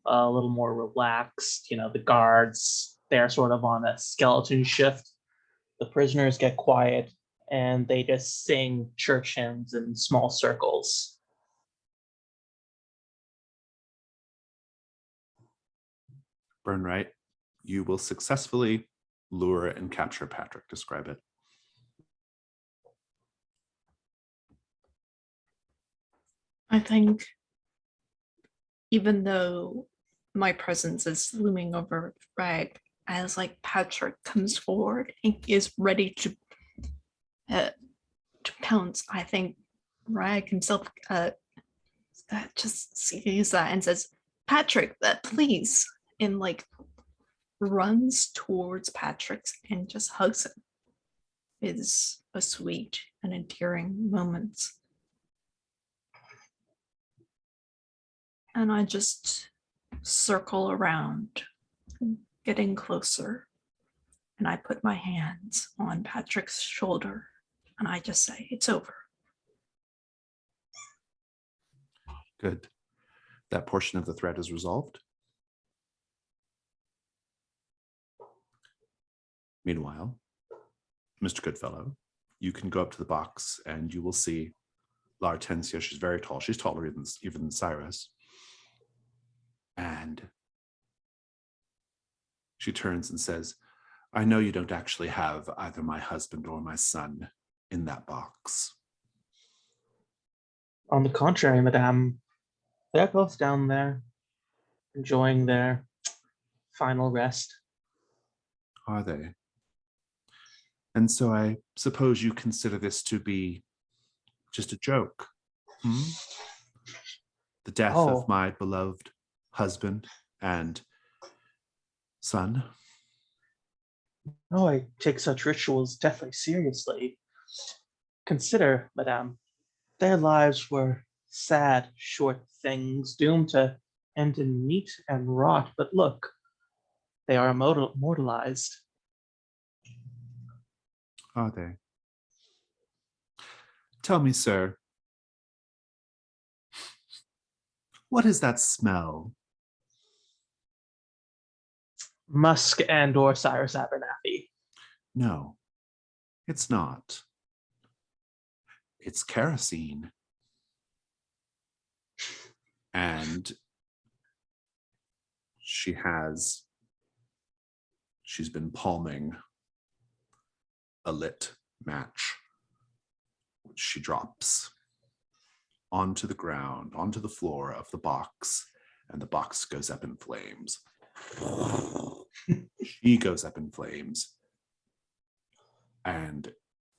a little more relaxed, the guards, they're sort of on a skeleton shift. The prisoners get quiet and they just sing church hymns in small circles.
Burnright, you will successfully lure and capture Patrick. Describe it.
I think even though my presence is looming over Rag, as Patrick comes forward and is ready to pounce, I think Rag himself just sees that and says, Patrick, please and like runs towards Patrick's and just hugs him. It's a sweet and endearing moment. And I just circle around, getting closer. And I put my hands on Patrick's shoulder and I just say, it's over.
Good. That portion of the threat is resolved. Meanwhile, Mr. Goodfellow, you can go up to the box and you will see La Hortensia. She's very tall. She's taller even than Cyrus. And she turns and says, I know you don't actually have either my husband or my son in that box.
On the contrary, Madame, they're both down there, enjoying their final rest.
Are they? And so I suppose you consider this to be just a joke. Hmm? The death of my beloved husband and son.
No, I take such rituals deathly seriously. Consider, Madame, their lives were sad, short things, doomed to end in meat and rot. But look, they are immortalized.
Are they? Tell me, sir, what is that smell?
Musk and or Cyrus Abernathy.
No, it's not. It's kerosene. And she's been palming a lit match, which she drops onto the ground, onto the floor of the box, and the box goes up in flames. She goes up in flames, and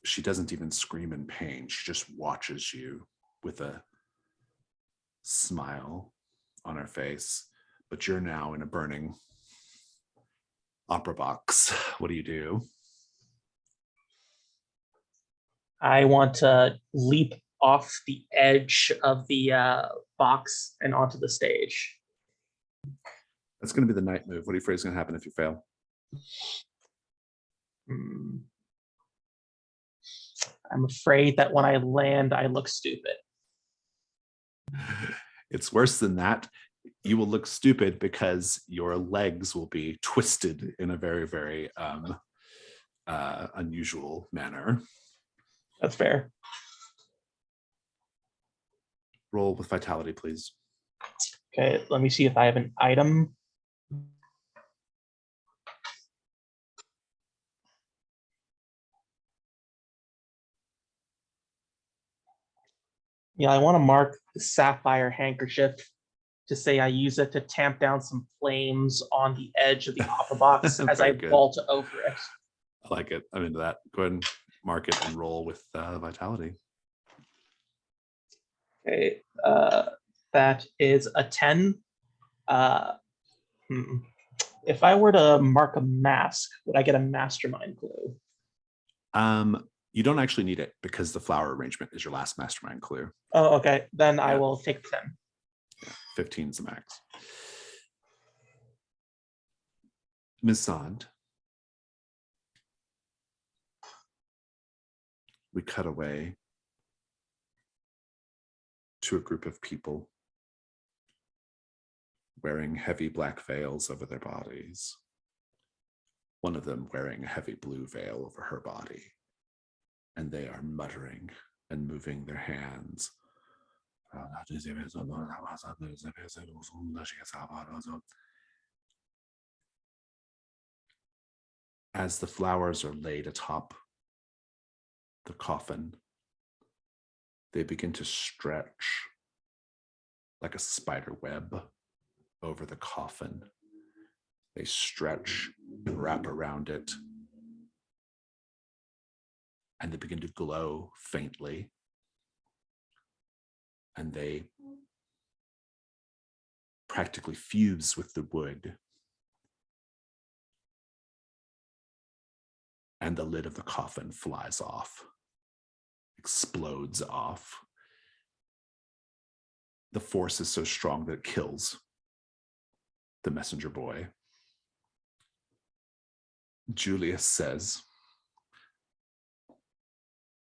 she doesn't even scream in pain. She just watches you with a smile on her face, but you're now in a burning opera box. What do you do?
I want to leap off the edge of the box and onto the stage.
That's going to be the night move. What are you afraid is going to happen if you fail?
I'm afraid that when I land, I look stupid.
It's worse than that. You will look stupid because your legs will be twisted in a very, very unusual manner.
That's fair.
Roll with vitality, please.
Okay, let me see if I have an item. Yeah, I want to mark the sapphire handkerchief to say I use it to tamp down some flames on the edge of the opera box as I vault over it.
I like it. I'm into that. Go ahead and mark it and roll with vitality.
Okay, that is a 10. If I were to mark a mask, would I get a mastermind clue?
You don't actually need it because the flower arrangement is your last mastermind clue.
Oh, okay. Then I will take 10.
Yeah, 15 is the max. Ms. Sand, we cut away to a group of people wearing heavy black veils over their bodies. One of them wearing a heavy blue veil over her body. And they are muttering and moving their hands. As the flowers are laid atop the coffin, they begin to stretch like a spider web over the coffin. They stretch and wrap around it, and they begin to glow faintly. And they practically fuse with the wood and the lid of the coffin flies off, explodes off. The force is so strong that it kills the messenger boy. Julius says,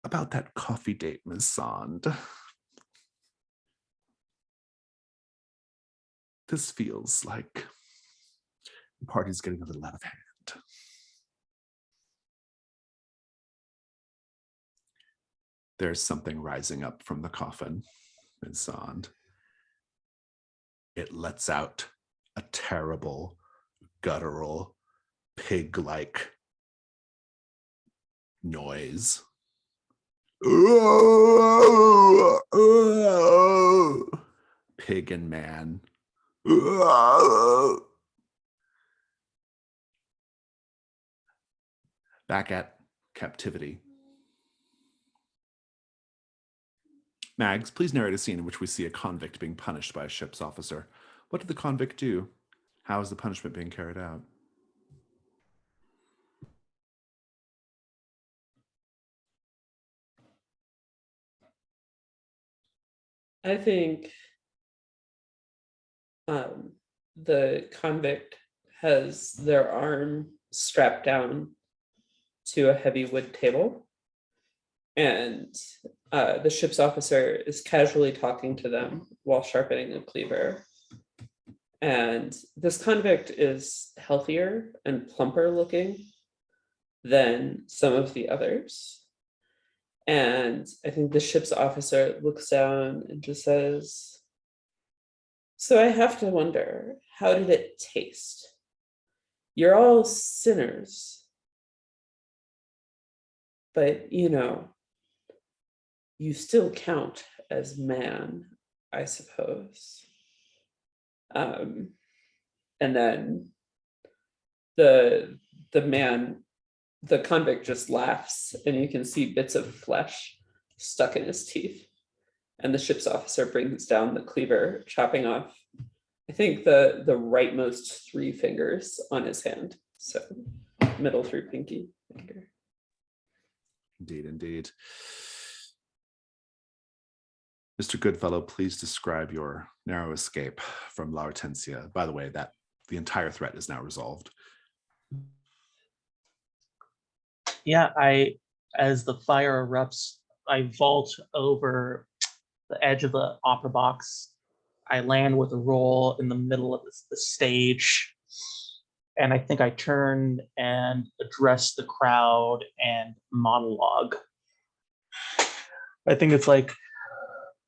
about that coffee date, Miss Sand. This feels like the party's getting a little out of hand. There's something rising up from the coffin, Miss Sand. It lets out a terrible, guttural, pig-like noise. Pig and man. Back at captivity. Mags, please narrate a scene in which we see a convict being punished by a ship's officer. What did the convict do? How is the punishment being carried out?
I think the convict has their arm strapped down to a heavy wood table, and the ship's officer is casually talking to them while sharpening a cleaver. And this convict is healthier and plumper looking than some of the others. And I think the ship's officer looks down and just says, so I have to wonder, how did it taste? You're all sinners. But, you still count as man, I suppose. And then the convict just laughs, and you can see bits of flesh stuck in his teeth. And the ship's officer brings down the cleaver, chopping off, I think, the rightmost 3 fingers on his hand. So middle through pinky finger.
Indeed, indeed. Mr. Goodfellow, please describe your narrow escape from La Hortensia. By the way, that the entire threat is now resolved.
Yeah, as the fire erupts, I vault over the edge of the opera box. I land with a roll in the middle of the stage. And I think I turn and address the crowd and monologue. I think it's like,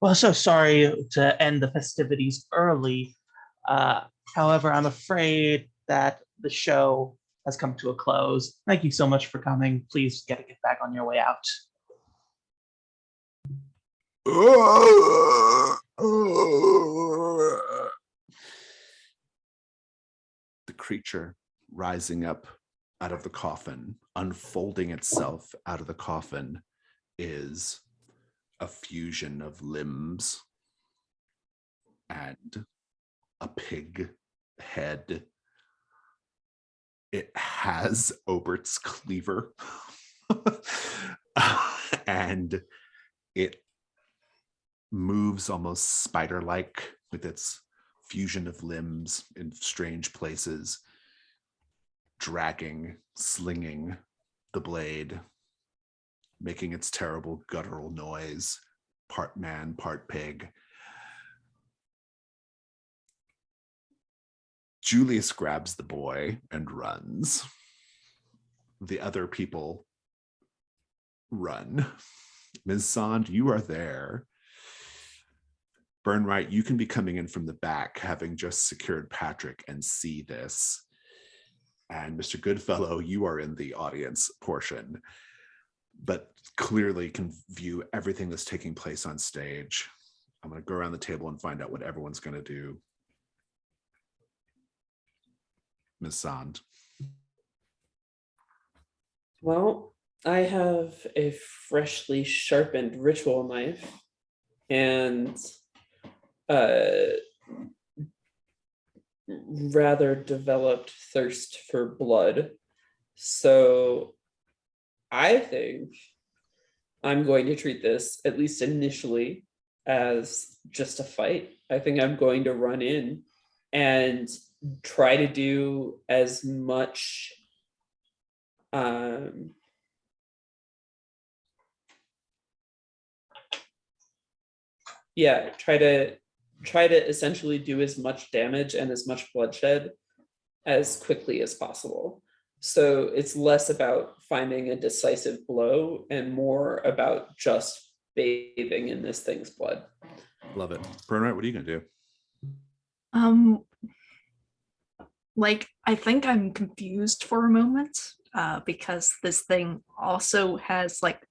well, so sorry to end the festivities early. However, I'm afraid that the show has come to a close. Thank you so much for coming. Please get back on your way out.
The creature rising up out of the coffin, unfolding itself out of the coffin, is a fusion of limbs and a pig head. It has Obert's cleaver and it moves almost spider-like with its fusion of limbs in strange places, dragging, slinging the blade, making its terrible guttural noise, part man, part pig. Julius grabs the boy and runs. The other people run. Ms. Sand, you are there. Burnright, you can be coming in from the back, having just secured Patrick, and see this. And Mr. Goodfellow, you are in the audience portion, but clearly can view everything that's taking place on stage. I'm going to go around the table and find out what everyone's going to do. Ms. Sand.
Well, I have a freshly sharpened ritual knife and rather developed thirst for blood. So I think I'm going to treat this, at least initially, as just a fight. I think I'm going to run in and try to do as much try to essentially do as much damage and as much bloodshed as quickly as possible. So it's less about finding a decisive blow and more about just bathing in this thing's blood.
Love it. Bernard, what are you gonna do?
Like, I think I'm confused for a moment, because this thing also has like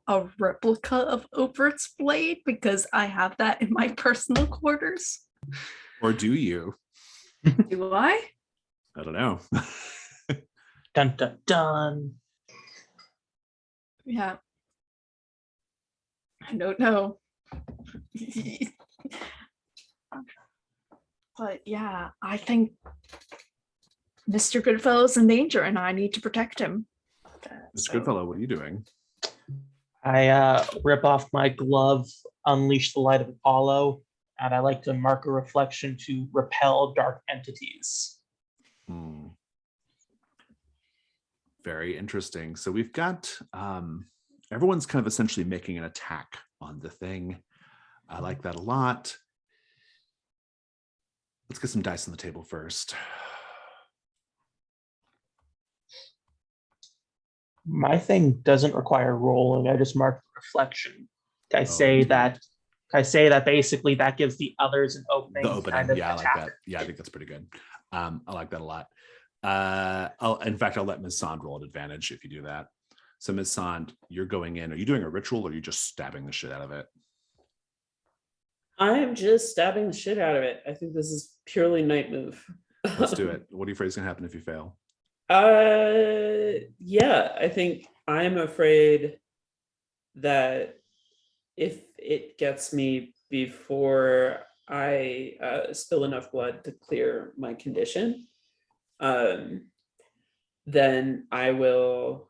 a replica of Overt's blade, because I have that in my personal quarters.
Or do you?
Do I?
I don't know.
Dun dun dun.
Yeah. I don't know. But yeah, I think Mr. Goodfellow's in danger and I need to protect him.
Mr. Goodfellow, what are you doing?
I rip off my glove, unleash the light of Apollo, and I like to mark a reflection to repel dark entities.
Very interesting. So we've got everyone's kind of essentially making an attack on the thing. I like that a lot. Let's get some dice on the table first.
My thing doesn't require rolling. I just mark the reflection. I say that basically that gives the others an opening.
The opening,
kind of
yeah, I like
attack.
that. Yeah, I think that's pretty good. I like that a lot. In fact, I'll let Ms. Sand roll at advantage if you do that. So Ms. Sand, you're going in. Are you doing a ritual or are you just stabbing the shit out of it?
I'm just stabbing the shit out of it. I think this is purely night move.
Let's do it. What are you afraid is going to happen if you fail?
Yeah, I think I'm afraid that if it gets me before I spill enough blood to clear my condition, then I will.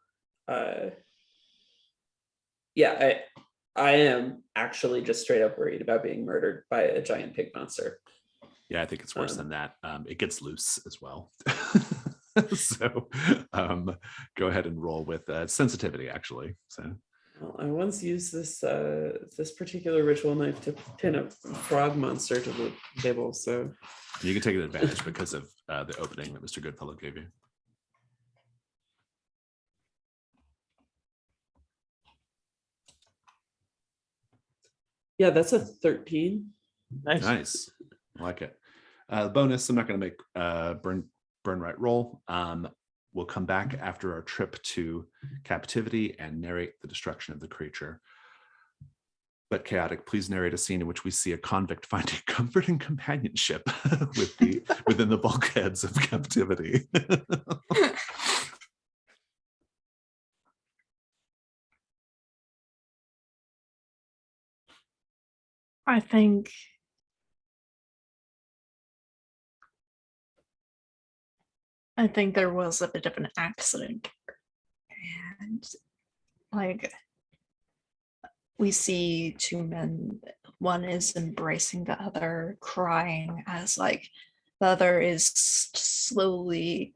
I am actually just straight up worried about being murdered by a giant pig monster.
Yeah, I think it's worse than that. It gets loose as well. So go ahead and roll with sensitivity, actually. So
well, I once used this this particular ritual knife to pin a frog monster to the table, so
you can take an advantage because of the opening that Mr. Goodfellow gave you.
Yeah, that's a 13.
Nice. I like it. Bonus, I'm not going to make burn right roll. We'll come back after our trip to captivity and narrate the destruction of the creature. But Chaotic, please narrate a scene in which we see a convict finding comfort and companionship within the bulkheads of captivity.
I think there was a bit of an accident, and like we see two men, one is embracing the other, crying as like the other is slowly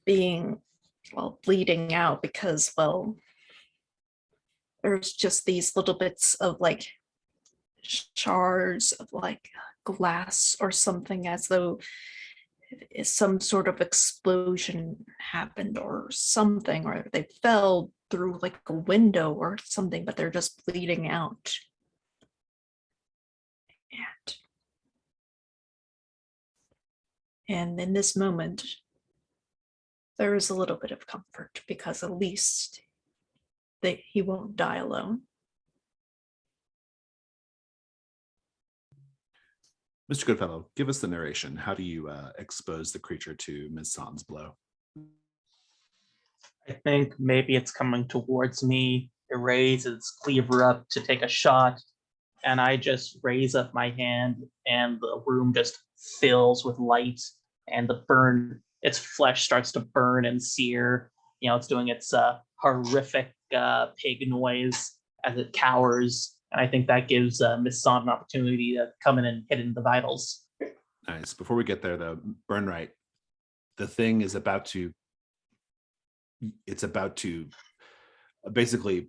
bleeding out because there's just these little bits of like shards of like glass or something, as though some sort of explosion happened or something, or they fell through like a window or something, but they're just bleeding out. And in this moment, there is a little bit of comfort because at least he won't die alone.
Mr. Goodfellow, give us the narration. How do you expose the creature to Ms. Sand's blow?
I think maybe it's coming towards me. It raises its cleaver up to take a shot, and I just raise up my hand, and the room just fills with light, and its flesh starts to burn and sear, it's doing its horrific pig noise as it cowers. And I think that gives Miss Son an opportunity to come in and hit into the vitals.
Nice. Before we get there, though, Burnright, the thing is about to. It's about to basically.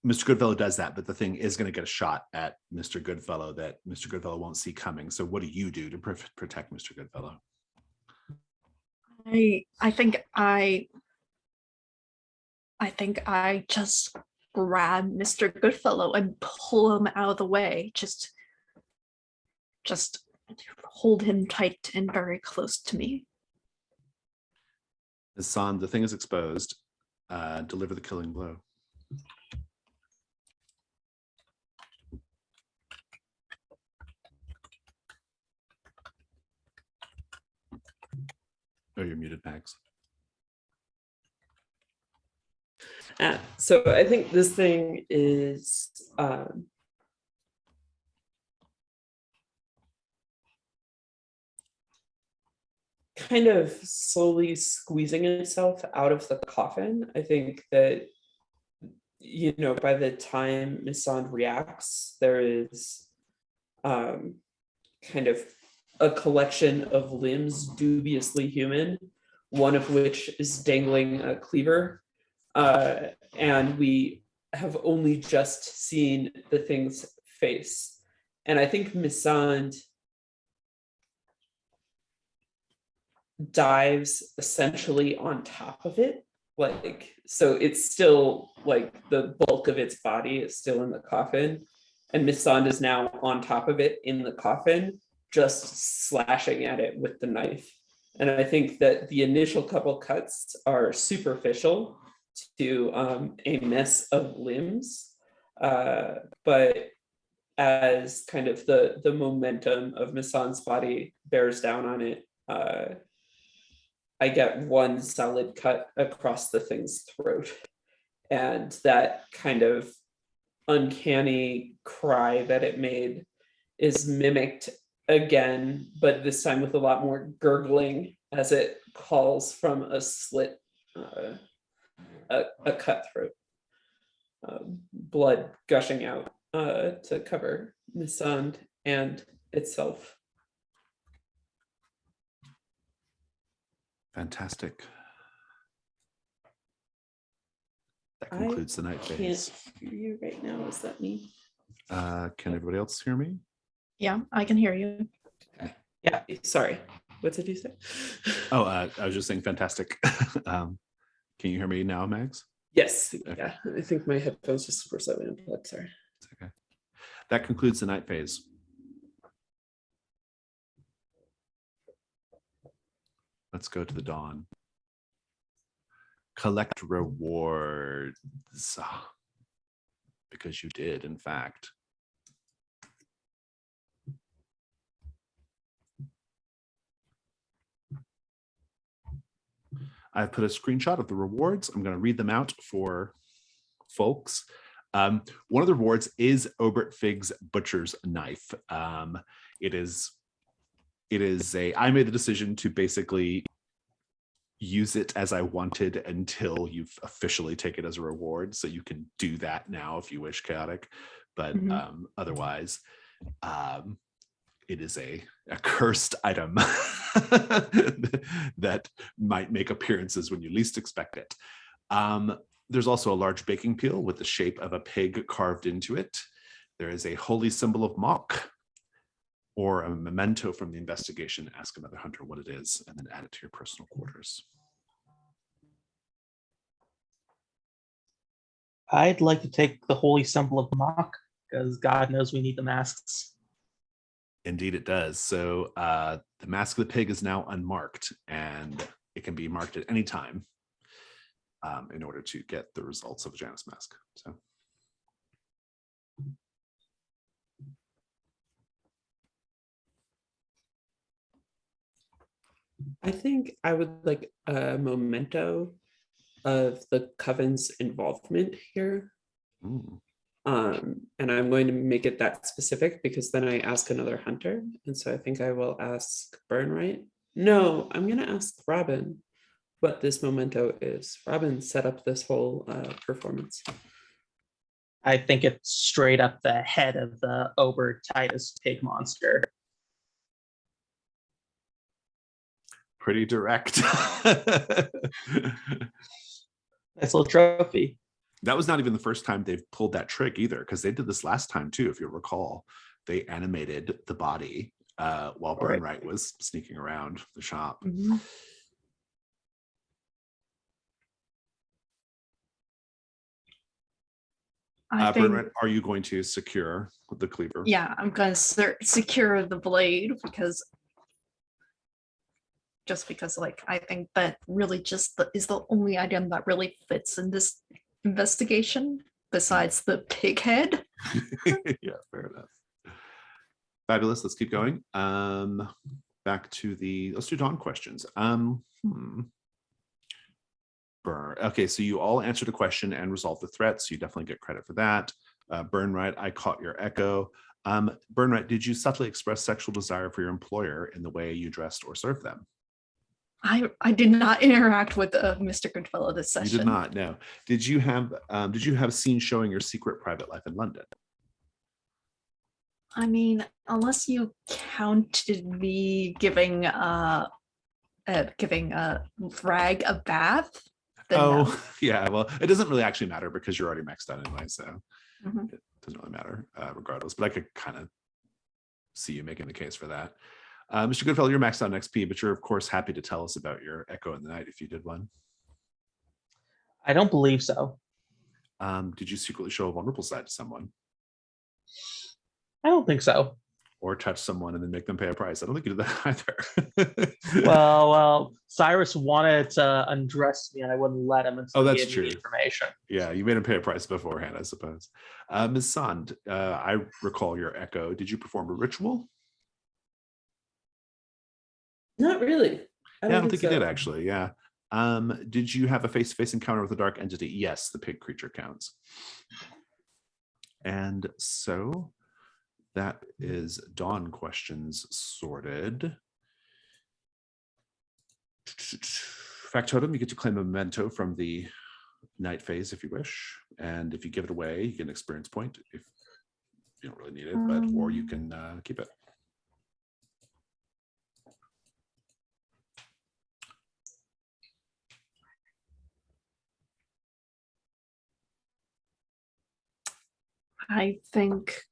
Mr. Goodfellow does that, but the thing is going to get a shot at Mr. Goodfellow that Mr. Goodfellow won't see coming. So, what do you do to protect Mr. Goodfellow?
I think I just grab Mr. Goodfellow and pull him out of the way. Just hold him tight and very close to me.
Hassan, the thing is exposed. Deliver the killing blow. Oh, you're muted, Max.
So I think this thing is kind of slowly squeezing itself out of the coffin. I think that, by the time Miss Sand reacts, there is kind of a collection of limbs dubiously human, one of which is dangling a cleaver. And we have only just seen the thing's face. And I think Miss Sand dives essentially on top of it. So it's still the bulk of its body is still in the coffin. And Miss Sand is now on top of it in the coffin, just slashing at it with the knife. And I think that the initial couple cuts are superficial to a mess of limbs. But as kind of the momentum of Miss Sand's body bears down on it, I get one solid cut across the thing's throat. And that kind of uncanny cry that it made is mimicked again, but this time with a lot more gurgling as it calls from a slit, a cut throat, blood gushing out to cover Miss Sand and itself.
Fantastic. That concludes the night phase.
I can't hear you right now. Is that me?
Can everybody else hear me?
Yeah, I can hear you.
Yeah, sorry. What did you say?
Oh, I was just saying fantastic. Can you hear me now, Max?
Yes.
Okay.
Yeah, I think my headphones just were slightly unplugged. Sorry.
It's okay. That concludes the night phase. Let's go to the dawn. Collect rewards. Because you did, in fact. I've put a screenshot of the rewards. I'm going to read them out for folks. One of the rewards is Obert Fig's Butcher's Knife. I made the decision to basically use it as I wanted until you've officially taken it as a reward. So you can do that now if you wish, Chaotic. But otherwise, it is a cursed item that might make appearances when you least expect it. There's also a large baking peel with the shape of a pig carved into it. There is a holy symbol of Mock, or a memento from the investigation. Ask another hunter what it is, and then add it to your personal quarters.
I'd like to take the holy symbol of Mock, because God knows we need the masks.
Indeed it does. So the mask of the pig is now unmarked, and it can be marked at any time in order to get the results of a Janus mask. So.
I think I would like a memento of the coven's involvement here. And I'm going to make it that specific because then I ask another hunter. And so I think I will ask Burnright. No, I'm going to ask Robin. what this memento is. Robin set up this whole performance.
I think it's straight up the head of the Ober Titus pig monster.
Pretty direct.
Nice little trophy.
That was not even the first time they've pulled that trick either, because they did this last time too, if you'll recall. They animated the body while Burnright was sneaking around the shop.
Mhm. I think,
Burnright, are you going to secure the cleaver?
yeah, I'm going to secure the blade because like I think that really just is the only item that really fits in this investigation besides the pig head.
Yeah, fair enough. Fabulous. Let's keep going. Back to let's do Dawn questions. Okay, so you all answered a question and resolved the threat, so you definitely get credit for that. Burnright, I caught your echo. Burnright, did you subtly express sexual desire for your employer in the way you dressed or served them?
I did not interact with Mr. Goodfellow this session.
You did not, no. Did you have a scene showing your secret private life in London?
I mean, unless you counted me giving Rag a bath.
Oh,
no.
Yeah. Well, it doesn't really actually matter because you're already maxed out anyway, so
Mhm.
it doesn't really matter regardless. But I could kind of see you making the case for that. Mr. Goodfellow, you're maxed out on XP, but you're of course happy to tell us about your Echo in the Night if you did one.
I don't believe so.
Did you secretly show a vulnerable side to someone?
I don't think so.
Or touch someone and then make them pay a price? I don't think you did that either.
Well, Cyrus wanted to undress me and I wouldn't let him until
Oh,
he
that's
gave me
true.
information.
Yeah, you made him pay a price beforehand, I suppose. Ms. Sand, I recall your Echo. Did you perform a ritual?
Not really.
I don't think you did actually. Yeah. Did you have a face-to-face encounter with a dark entity? Yes, the pig creature counts. And so that is Dawn questions sorted. Factotum, you get to claim a memento from the night phase if you wish. And if you give it away, you get an experience point if you don't really need it, but or you can keep it.
I think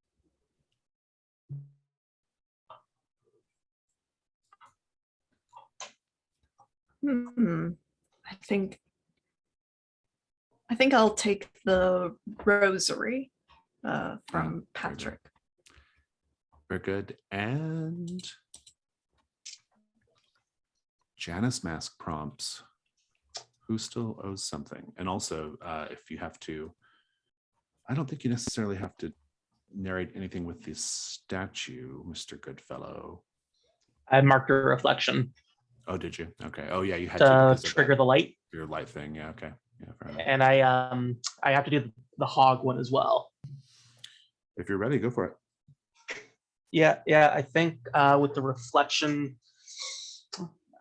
I think I'll take the rosary from Patrick.
Very good. And Janice mask prompts. Who still owes something? And also, if you have to, I don't think you necessarily have to narrate anything with the statue, Mr. Goodfellow.
I marked a reflection.
Oh, did you? Okay. Oh, yeah, you had
to
to
trigger the light.
your light thing. Yeah. Okay. Yeah. Fair enough.
And I have to do the hog one as well.
If you're ready, go for it.
Yeah. I think with the reflection,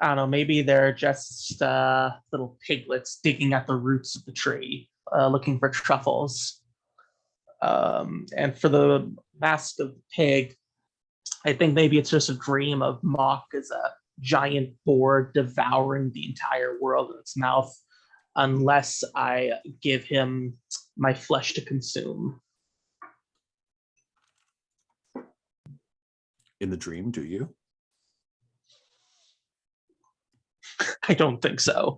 I don't know, maybe they're just little piglets digging at the roots of the tree, looking for truffles. And for the mask of the pig, I think maybe it's just a dream of Mock as a giant boar devouring the entire world in its mouth, unless I give him my flesh to consume.
In the dream, do you?
I don't think so.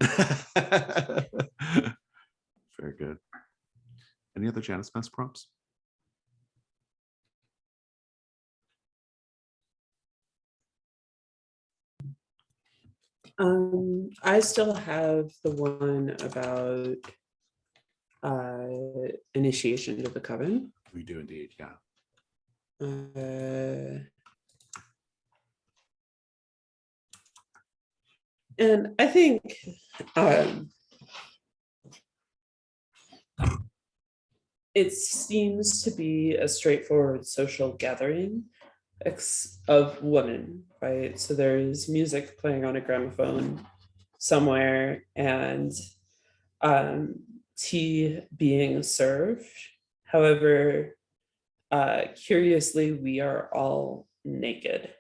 Very good. Any other Janice mask prompts?
I still have the one about initiation of the coven.
We do indeed, yeah.
And I think it seems to be a straightforward social gathering of women, right? So there's music playing on a gramophone, somewhere, and tea being served. However, curiously, we are all naked.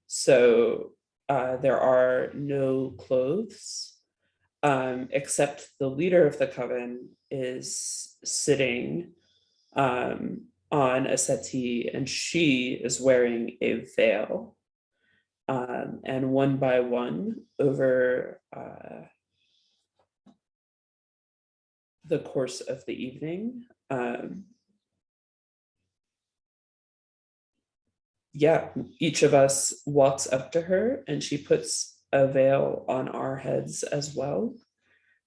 So there are no clothes, except the leader of the coven is sitting on a settee, and she is wearing a veil. And one by one, over the course of the evening, each of us walks up to her, and she puts a veil on our heads as well.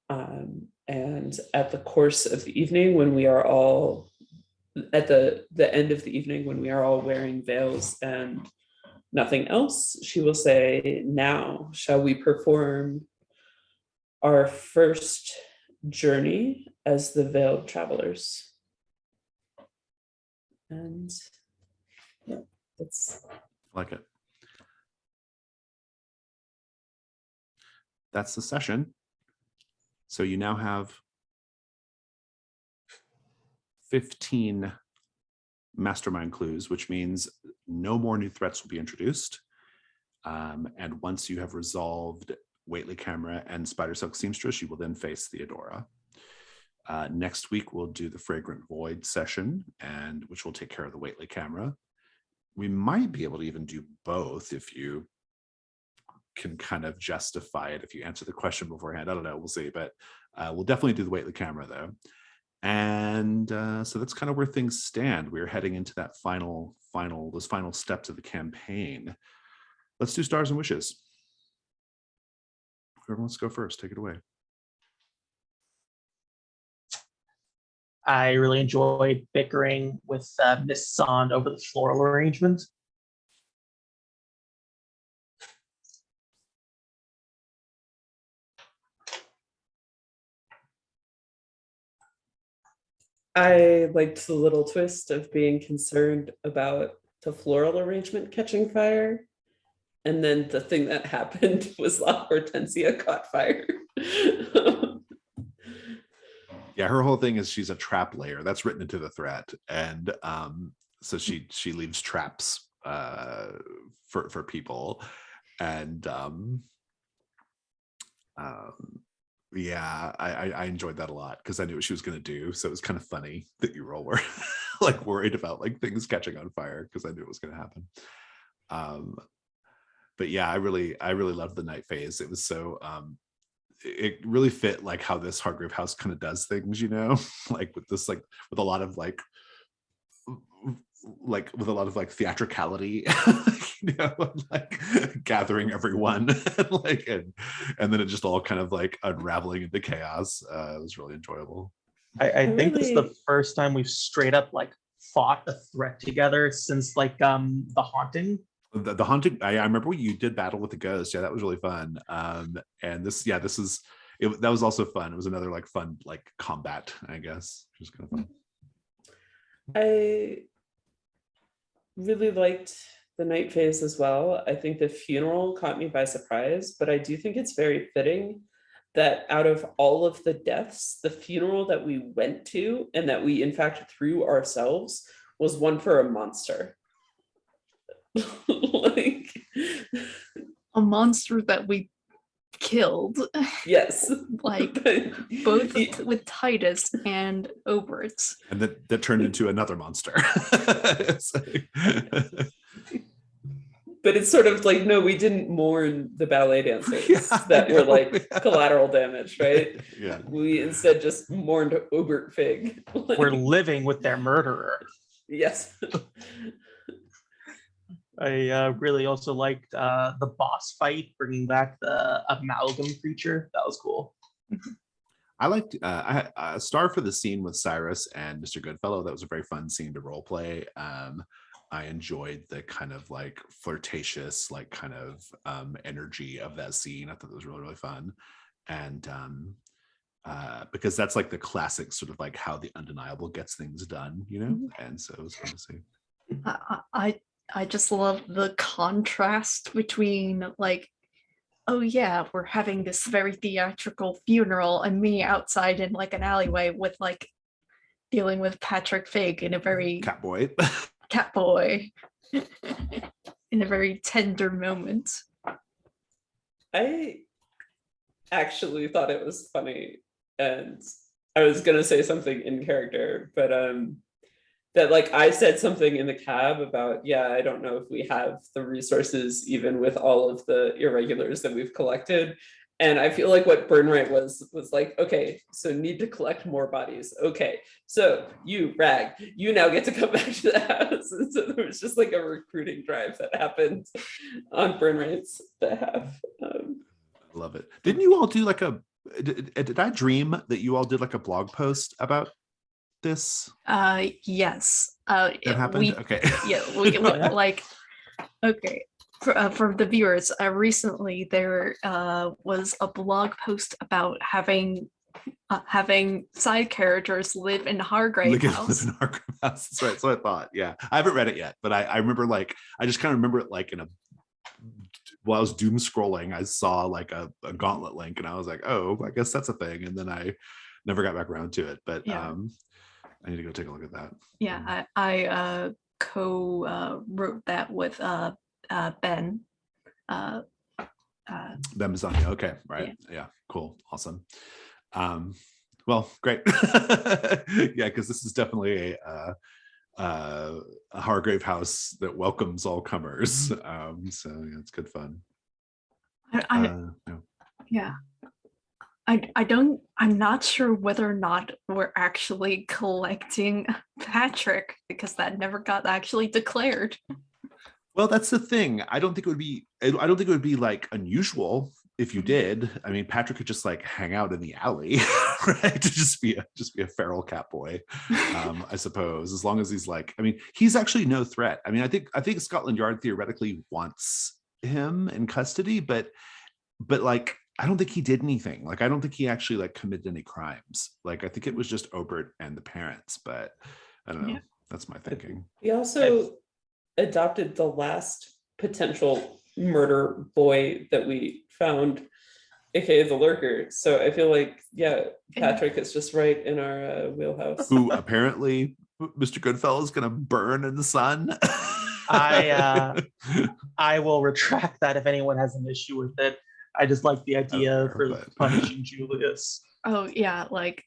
And at the course of the evening, when we are all at the end of the evening, when we are all wearing veils and nothing else, she will say, "Now, shall we perform our first journey as the veiled travelers?" And yeah, that's
Like it. That's the session. So you now have 15 mastermind clues, which means no more new threats will be introduced. And once you have resolved Waitley Camera and Spider Silk Seamstress, you will then face Theodora. Next week, we'll do the Fragrant Void session, and which will take care of the Waitley Camera. We might be able to even do both if you can kind of justify it, if you answer the question beforehand. I don't know, we'll see, but we'll definitely do the Waitley Camera though. And so that's kind of where things stand. We're heading into that those final steps of the campaign. Let's do Stars and Wishes. Whoever wants to go first, take it away.
I really enjoyed bickering with Miss Sand over the floral arrangement.
I liked the little twist of being concerned about the floral arrangement catching fire. And then the thing that happened was La Hortensia caught fire.
Yeah, her whole thing is she's a trap layer. That's written into the threat. And so she leaves traps for people. And yeah, I enjoyed that a lot because I knew what she was going to do. So it was kind of funny that you all were like worried about like things catching on fire because I knew it was going to happen. But yeah, I really loved the night phase. It was so it really fit like how this Hargrave House kind of does things, you know, like with this, like with a lot of like with a lot of like theatricality, you know, like gathering everyone, and then it just all kind of like unraveling into chaos. It was really enjoyable.
I think this is the first time we've straight up like fought a threat together since like the haunting.
The haunting, I remember when you did battle with the ghost. Yeah, that was really fun. And this is it, that was also fun. It was another like fun like combat, I guess, which was kind of fun.
I really liked the night phase as well. I think the funeral caught me by surprise, but I do think it's very fitting that out of all of the deaths, the funeral that we went to and that we in fact threw ourselves was one for a monster. Like
a monster that we killed.
Yes.
Like both with Titus and Oberts.
And that turned into another monster.
But it's sort of like, no, we didn't mourn the ballet dancers that were like collateral damage, right?
Yeah.
We instead just mourned Obert Fig.
Like, we're living with their murderer.
Yes.
I really also liked the boss fight, bringing back the amalgam creature. That was cool.
I liked a star for the scene with Cyrus and Mr. Goodfellow. That was a very fun scene to role play. I enjoyed the kind of like flirtatious, like kind of energy of that scene. I thought it was really, really fun. And because that's like the classic sort of like how the undeniable gets things done, you know? And so it was fun to see.
I just love the contrast between like oh yeah, we're having this very theatrical funeral, and me outside in like an alleyway with like dealing with Patrick Fig in a very
Catboy.
cat boy in a very tender moment.
I actually thought it was funny, and I was gonna say something in character, but that like I said something in the cab about, yeah, I don't know if we have the resources even with all of the irregulars that we've collected. And I feel like what Burnright was like, okay, so need to collect more bodies. Okay, so you, Rag, you now get to come back to the house. And so there was just like a recruiting drive that happened on Burnright's behalf.
I love it. Didn't you all do like a, did I dream that you all did like a blog post about this?
Yes.
That happened? Okay.
Yeah, we like, okay. For the viewers, recently there was a blog post about having side characters live in Hargrave House.
Live in Hargrave House. That's right. So I thought, yeah, I haven't read it yet, but I remember like, I just kind of remember it like while I was doom scrolling, I saw like a gauntlet link and I was like, oh, I guess that's a thing. And then I never got back around to it, but
Yeah.
I need to go take a look at that.
Yeah, I co-wrote that with Ben.
Ben Mazzani. Okay, right. Yeah, cool. Awesome. Well, great. Yeah, because this is definitely a Hargrave House that welcomes all comers. So yeah, it's good fun.
Yeah. I'm not sure whether or not we're actually collecting Patrick, because that never got actually declared.
Well, that's the thing. I don't think it would be like unusual if you did. I mean, Patrick could just like hang out in the alley, right? To just be a feral cat boy, I suppose, as long as he's like, I mean, he's actually no threat. I mean, I think Scotland Yard theoretically wants him in custody, but like, I don't think he did anything. Like, I don't think he actually like committed any crimes. Like, I think it was just Obert and the parents, but I don't know. Yeah. That's my thinking.
We also adopted the last potential murder boy that we found, aka the lurker. So I feel like, yeah, Patrick is just right in our wheelhouse.
Who apparently Mr. Goodfellow is gonna burn in the sun.
I will retract that if anyone has an issue with it. I just like the idea for punishing Julius.
Oh yeah, like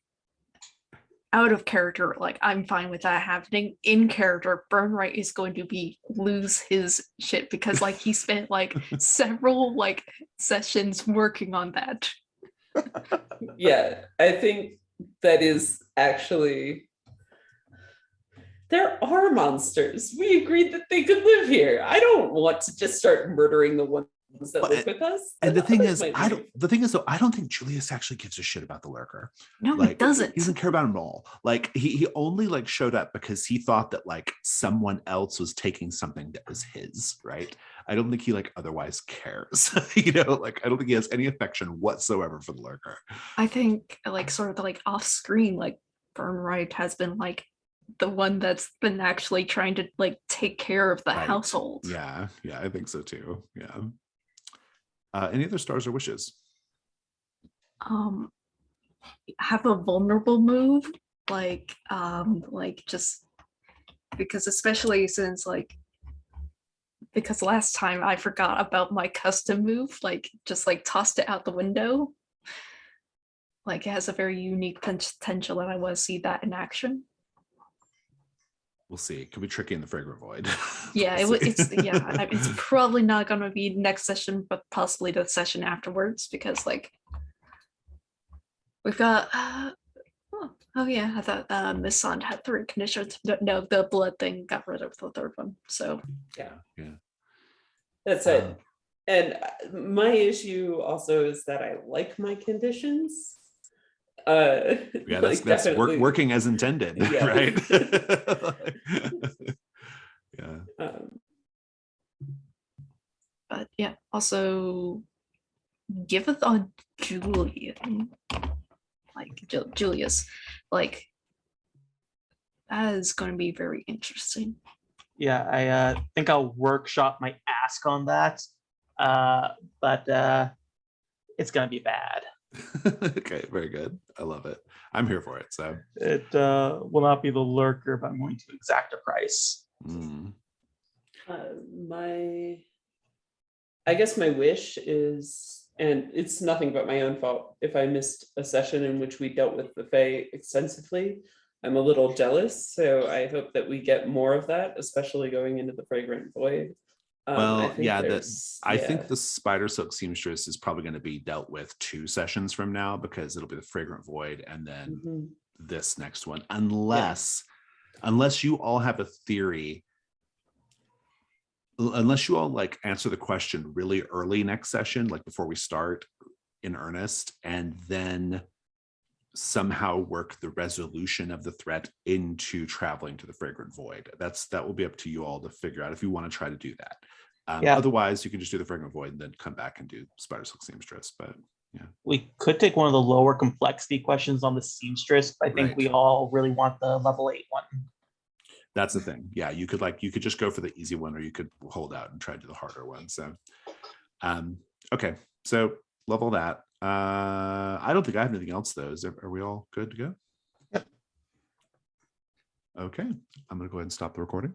out of character, like I'm fine with that happening. In character, Burnright is going to lose his shit because like he spent like several like sessions working on that.
Yeah, I think that is actually, there are monsters. We agreed that they could live here. I don't want to just start murdering the ones that live with us.
And the thing is, I don't think Julius actually gives a shit about the lurker.
No,
like,
he doesn't.
He doesn't care about him at all. Like he only like showed up because he thought that like someone else was taking something that was his, right? I don't think he like otherwise cares. You know, like I don't think he has any affection whatsoever for the lurker.
I think like sort of like off screen, like Burnright has been like the one that's been actually trying to like take care of the household.
Yeah, I think so too. Yeah. Any other stars or wishes?
Have a vulnerable move, like just because, especially since because last time I forgot about my custom move, like just like tossed it out the window. Like it has a very unique potential, and I want to see that in action.
We'll see. It could be tricky in the Fragrant Void.
Yeah, it's probably not going to be next session, but possibly the session afterwards, because like we've got oh yeah, I thought Miss Sand had 3 conditions. No, the blood thing got rid of the 3rd one. So
yeah, that's it. And my issue also is that I like my conditions.
Yeah, that's working as intended. Yeah. Right. Yeah.
But yeah, also giveth on Julian, like Julius, like that is going to be very interesting.
Yeah, I think I'll workshop my ask on that. But it's gonna be bad.
Okay, very good. I love it. I'm here for it. So
It will not be the lurker, but I'm going to exact a price.
I guess my wish is, and it's nothing but my own fault, if I missed a session in which we dealt with the Fae extensively, I'm a little jealous. So I hope that we get more of that, especially going into the Fragrant Void.
well, yeah, I
yeah.
think the Spider Silk Seamstress is probably going to be dealt with 2 sessions from now, because it'll be the Fragrant Void and then
Mhm.
this next one, unless you all have a theory, unless you all like answer the question really early next session, like before we start in earnest, and then somehow work the resolution of the threat into traveling to the Fragrant Void. That will be up to you all to figure out if you want to try to do that. Otherwise, you can just do the Fragrant Void and then come back and do Spider Silk Seamstress. But yeah,
We could take one of the lower complexity questions on the seamstress. I think we all really want the level 8 one.
that's the thing. Yeah, you could just go for the easy one, or you could hold out and try to do the harder one. So okay, so level that. I don't think I have anything else though. Are we all good to go?
Yep.
Okay, I'm gonna go ahead and stop the recording.